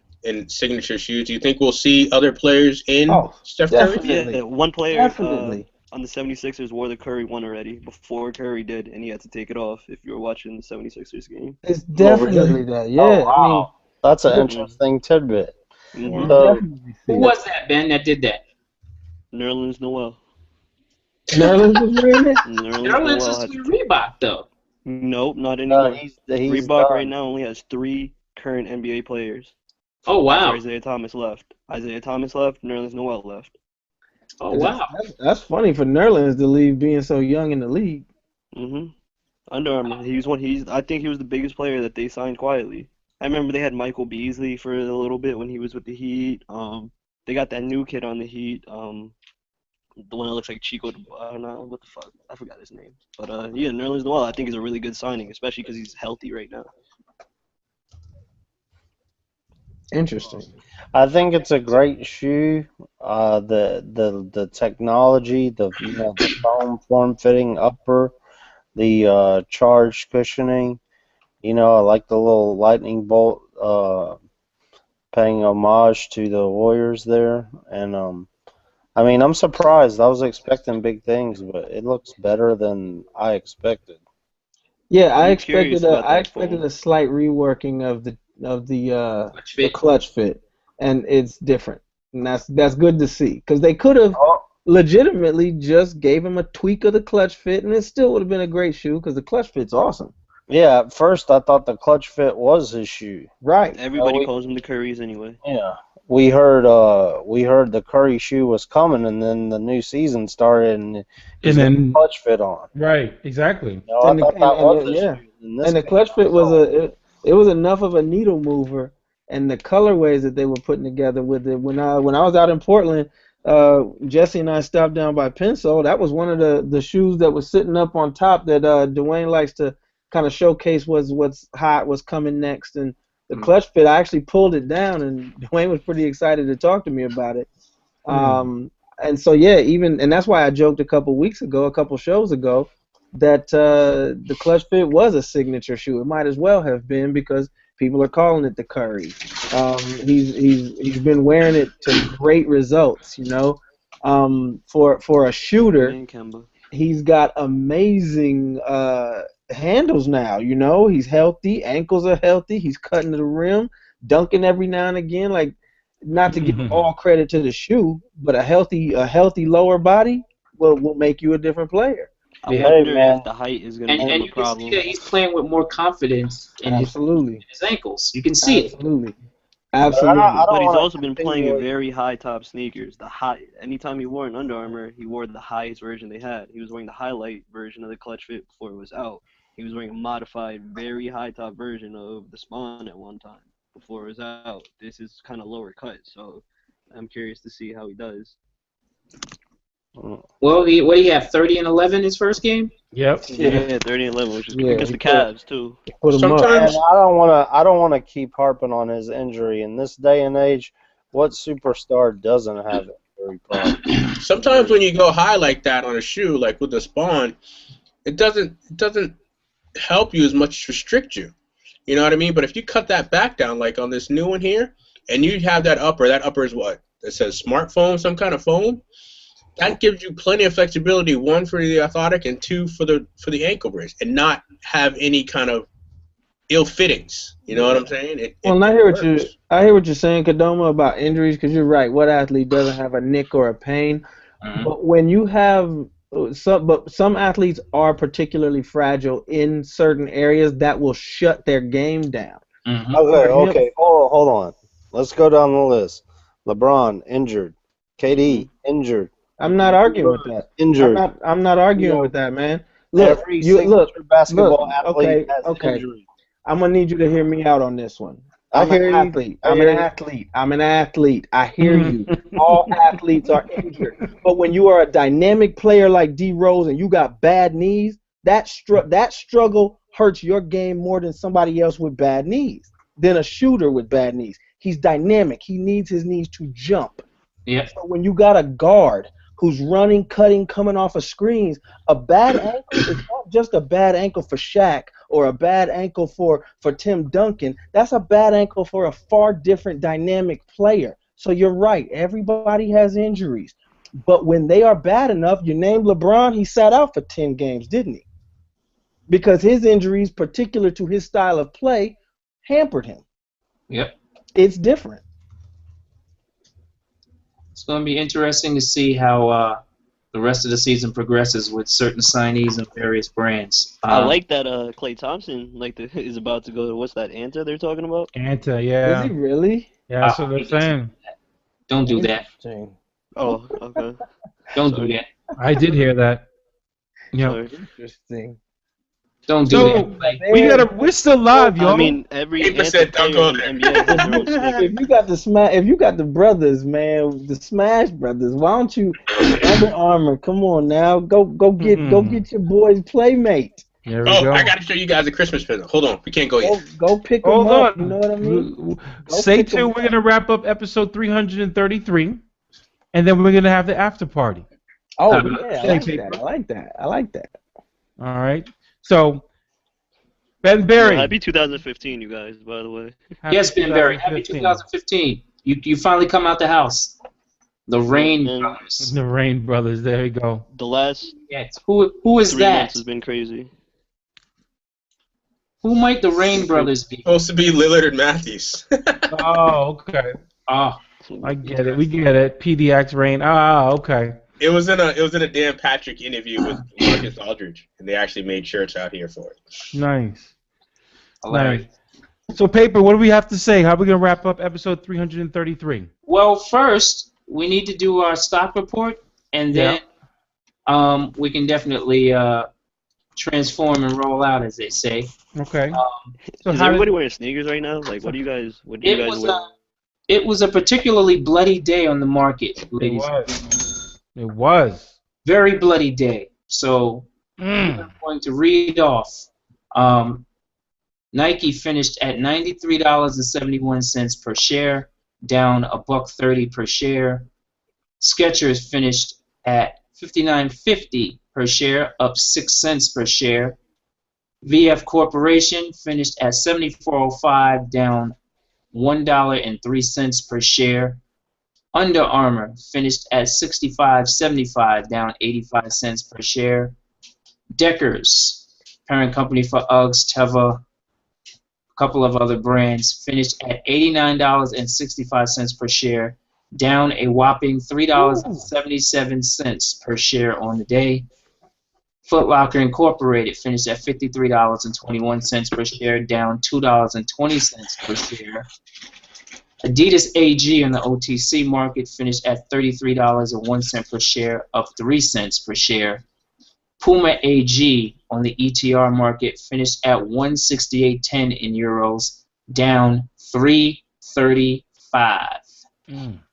signature shoes. Do you think we'll see other players in Steph Curry? Definitely. Yeah, one player Definitely. on the 76ers wore the Curry one already before Curry did, and he had to take it off if you were watching the 76ers game. It's definitely that. Yeah. Oh, wow. I mean, That's an interesting tidbit. Mhm. So, Who was that, Ben, that did that? Nerlens Noel. Nerlens was wearing it? Nerlens Noel is had- with Reebok, though. Nope, not anymore. he's Reebok done. right now only has 3 current NBA players. Oh, wow. Isaiah Thomas left. Nerlens Noel left. Oh, wow. That's funny for Nerlens to leave being so young in the league. Under Armour. I think he was the biggest player that they signed quietly. I remember they had Michael Beasley for a little bit when he was with the Heat. They got that new kid on the Heat. The one that looks like Chico. I don't know what the fuck. I forgot his name. But yeah, Nerlens Noel I think is a really good signing, especially because he's healthy right now. Interesting. I think it's a great shoe. The technology, the foam form-fitting upper, the charged cushioning. I like the little lightning bolt, paying homage to the Warriors there, and I mean, I'm surprised. I was expecting big things, but it looks better than I expected. Yeah, I I'm curious expected about that a foam. slight reworking of the clutch fit, and it's different, and that's good to see because they could have legitimately just gave him a tweak of the clutch fit, and it still would have been a great shoe because the clutch fit's awesome. Yeah, at first I thought the clutch fit was his shoe. Right. Everybody calls him the Currys anyway. Yeah. We heard the Curry shoe was coming, and then the new season started, and he's got the clutch fit on. Right, exactly. I thought that was the shoe. And the clutch fit was it was enough of a needle mover, and the colorways that they were putting together with it. When I was out in Portland, Jesse and I stopped down by Pencil. That was one of the shoes that was sitting up on top that Dwayne likes to kind of showcase what's hot, what's coming next, and the clutch fit, I actually pulled it down, and Dwayne was pretty excited to talk to me about it. And so, yeah, and that's why I joked a couple shows ago, that the clutch fit was a signature shoe. It might as well have been because people are calling it the Curry. He's been wearing it to great results, For a shooter, he's got amazing handles now, he's healthy, ankles are healthy, he's cutting to the rim, dunking every now and again, like, not to give all credit to the shoe, but a healthy lower body will make you a different player. I wonder if the height is going to be a you problem. can see that he's playing with more confidence in his ankles. You can see it. Absolutely. But he's also been playing in very high top sneakers. Anytime he wore an Under Armour, he wore the highest version they had. He was wearing the highlight version of the clutch fit before it was out. He was wearing a modified, very high top version of the Spawn at one time before it was out. This is kind of lower cut, so I'm curious to see how he does. Well, what do you have? 30 and 11 his first game? Yep. Yeah, 30 and 11, which is against the Cavs too. Sometimes I don't want to keep harping on his injury in this day and age. What superstar doesn't have injury problems? Sometimes when you go high like that on a shoe, like with the Spawn, it doesn't help you as much as restrict you. You know what I mean? But if you cut that back down, like on this new one here, and you have that upper is what? It says smart foam, some kind of foam. That gives you plenty of flexibility, one for the orthotic and two for the ankle brace, and not have any kind of ill fittings. You know what I'm saying? Well, I hear what you're saying, Kadoma, about injuries, because you're right. What athlete doesn't have a nick or a pain? But when you have some athletes are particularly fragile in certain areas that will shut their game down. Okay. Hold on. Let's go down the list. LeBron injured. KD injured. I'm not arguing with that. Injured. I'm not arguing with that, man. Look, Every single basketball athlete has okay. injuries. I'm gonna need you to hear me out on this one. I hear you. I'm an athlete. I hear you. All athletes are injured. But when you are a dynamic player like D Rose and you got bad knees, that struggle hurts your game more than somebody else with bad knees, than a shooter with bad knees. He's dynamic. He needs his knees to jump. Yeah. So when you got a guard who's running, cutting, coming off of screens, a bad ankle is not just a bad ankle for Shaq or a bad ankle for Tim Duncan. That's a bad ankle for a far different dynamic player. So you're right. Everybody has injuries. But when they are bad enough, you named LeBron, he sat out for 10 games, didn't he? Because his injuries, particular to his style of play, hampered him. Yep. It's different. It's going to be interesting to see how the rest of the season progresses with certain signees and various brands. I like that Klay Thompson is about to go to, what's that, Anta they're talking about? Anta, yeah. Is he really? Yeah, that's what they're saying. Don't do that. Oh, okay. Don't do that. I did hear that. Yeah. Interesting. Don't do that. We're still live, y'all. I mean, every said don't go there. If you got the brothers, man, the Smash Brothers, why don't you Under Armour? Come on now, go get your boy's Playmate. There we go. I got to show you guys a Christmas present. Hold on, we can't go yet. Go pick them up. You know what I mean? Stay tuned. We're gonna wrap up episode 333, and then we're gonna have the after party. Oh yeah, I like that. All right. So, Ben Berry. Happy 2015, you guys, by the way. Yes, Ben Berry. Happy 2015. You finally come out the house. The Rain Brothers. The Rain Brothers. There we go. The last yes. Who is 3 that? months has been crazy. Who might the Rain Brothers be? Supposed to be Lillard and Matthews. Oh, okay. Oh, I get it. We get it. PDX Rain. Ah, okay. It was in a Dan Patrick interview with Marcus Aldridge, and they actually made shirts out here for it. Nice. hilarious. Nice. So, Paper, what do we have to say? How are we going to wrap up episode 333? Well, first, we need to do our stock report, and then we can definitely transform and roll out, as they say. Okay. So is everybody wearing sneakers right now? Like, what do you guys wear? It was a particularly bloody day on the market, ladies. It was. Very bloody day. So I'm going to read off. Nike finished at $93.71 per share, down $1.30 per share. Skechers finished at $59.50 per share, up 6 cents per share. VF Corporation finished at $74.05, down $1.03 per share. Under Armour finished at $65.75, down 85 cents per share. Deckers, parent company for Uggs, Teva, a couple of other brands, finished at $89.65 per share, down a whopping $3.77 per share on the day. Foot Locker Incorporated finished at $53.21 per share, down $2.20 per share. Adidas AG on the OTC market finished at $33.01 per share, up 3 cents per share. Puma AG on the ETR market finished at 168.10 in euros, down 335.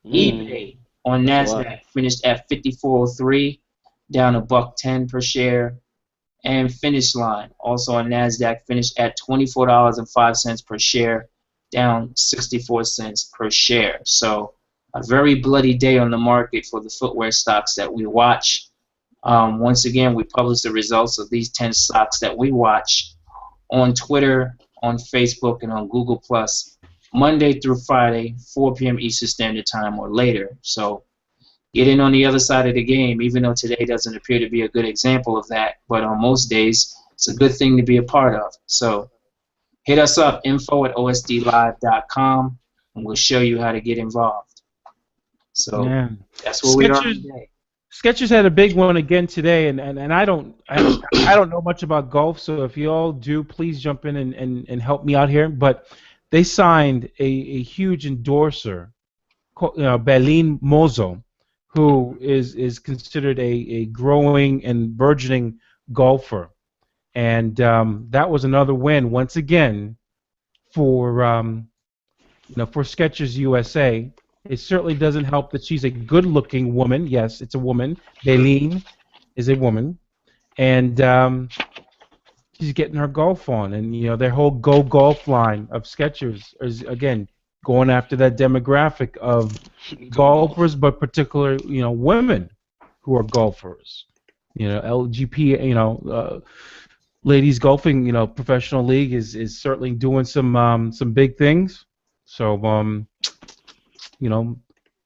eBay on Nasdaq finished at 54.03, down $1.10 per share. And Finish Line, also on Nasdaq, finished at $24.05 per share, down 64 cents per share. So a very bloody day on the market for the footwear stocks that we watch. Once again, we publish the results of these 10 stocks that we watch on Twitter, on Facebook, and on Google+, Monday through Friday, 4 p.m. Eastern Standard Time or later. So get in on the other side of the game, even though today doesn't appear to be a good example of that. But on most days, it's a good thing to be a part of. So hit us up, info@osdlive.com, and we'll show you how to get involved. So that's where we are today. Skechers had a big one again today, and I don't know much about golf, so if you all do, please jump in and help me out here. But they signed a huge endorser, Berlin Mozo, who is considered a growing and burgeoning golfer, and that was another win once again for for Skechers USA. It certainly doesn't help that she's a good-looking woman. Yes, it's a woman. Berlin is a woman, and she's getting her golf on. And their whole Go Golf line of Skechers is again going after that demographic of golfers, but particularly women who are golfers. LGP, ladies golfing, professional league is certainly doing some big things. So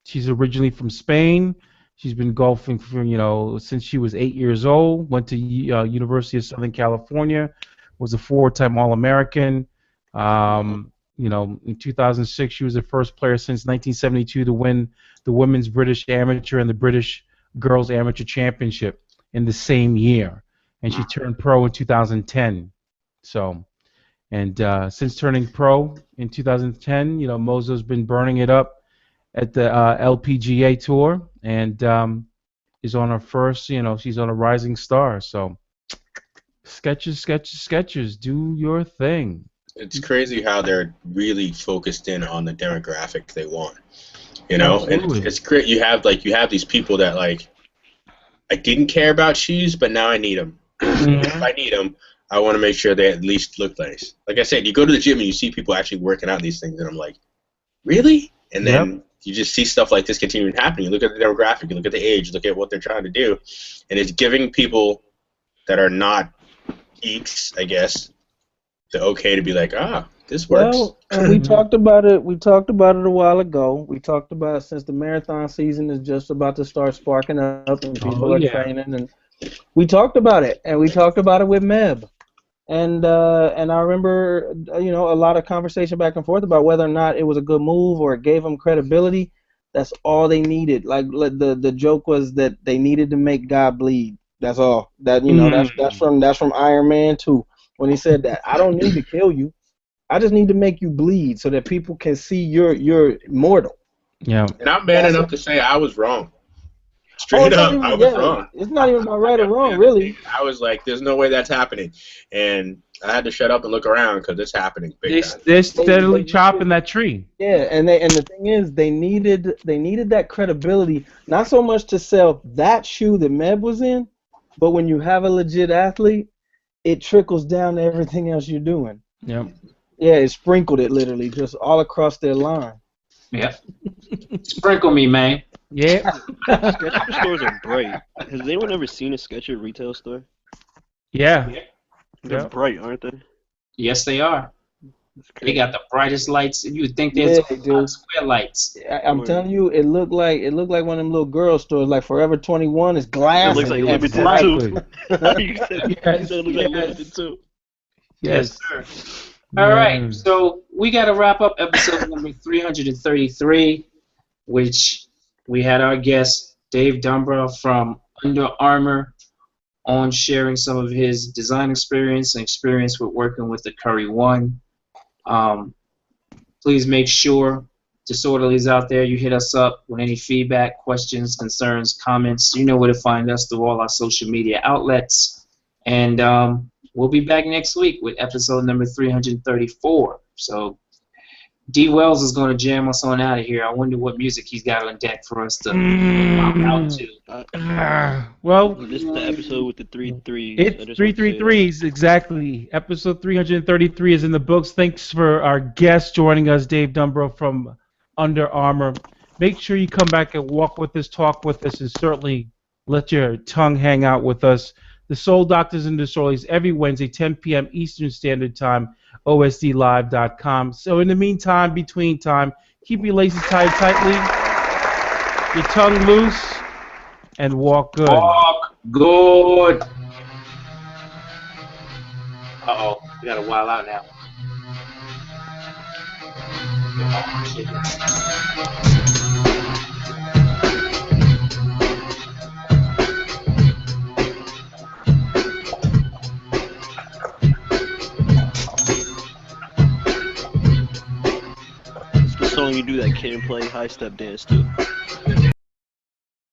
she's originally from Spain. She's been golfing for since she was 8 years old. Went to University of Southern California. Was a 4-time All-American. In 2006, she was the first player since 1972 to win the Women's British Amateur and the British Girls Amateur Championship in the same year. And she turned pro in 2010. So, and since turning pro in 2010, Mozo's been burning it up at the LPGA Tour, and is on her first, she's on a rising star. So, Skechers, do your thing. It's crazy how they're really focused in on the demographic they want. And it's great. You have these people that I didn't care about shoes, but now I need them. If I need them, I want to make sure they at least look nice. Like I said, you go to the gym and you see people actually working out these things, and I'm like, really? And then you just see stuff like this continuing happening. You look at the demographic, you look at the age, you look at what they're trying to do, and it's giving people that are not geeks, I guess, the okay to be like, this works. Well, and we talked about it. We talked about it a while ago. We talked about it since the marathon season is just about to start sparking up, and people are training. And we talked about it, and we talked about it with Meb. And I remember, a lot of conversation back and forth about whether or not it was a good move or it gave them credibility. That's all they needed. Like the joke was that they needed to make God bleed. That's all. That's from Iron Man 2 when he said that. I don't need to kill you. I just need to make you bleed so that people can see you're immortal. Yeah. And I'm man enough to say I was wrong. Straight up, I was wrong. It's not even about right or wrong, really. I was like, there's no way that's happening. And I had to shut up and look around because it's happening big time. They're steadily chopping that tree. Yeah, and the thing is, they needed that credibility, not so much to sell that shoe that Meb was in, but when you have a legit athlete, it trickles down to everything else you're doing. Yep. Yeah, it sprinkled it literally just all across their line. Yep. Sprinkle me, man. Yeah. Skechers stores are bright. Has anyone ever seen a Skechers retail store? Yeah. They're bright, aren't they? Yes, they are. They got the brightest lights. You would think there's square lights. I'm telling you, it looked like one of them little girl stores, like Forever 21. It's glass. It looks like limited too. You said it looks like limited too. Yes, sir. All right, so we got to wrap up episode number 333, which we had our guest, Dave Dombrow from Under Armour, on sharing some of his design experience and experience with working with the CurryOne. Please make sure, Disorderlies out there, you hit us up with any feedback, questions, concerns, comments. You know where to find us through all our social media outlets. And we'll be back next week with episode number 334. So D Wells is going to jam us on out of here. I wonder what music he's got on deck for us to pop out to. Well, this is the episode with the 3-3s. It's 333s, exactly. Episode 333 is in the books. Thanks for our guest joining us, Dave Dombrow from Under Armour. Make sure you come back and walk with us, talk with us, and certainly let your tongue hang out with us. The Sole Doctors and Disorderlies every Wednesday, 10 p.m. Eastern Standard Time, OSDLive.com. So in the meantime, between time, keep your laces tied tightly, your tongue loose, and walk good. Walk good. Uh-oh, we got to wild out now. It's the song you do that kid and play high step dance to.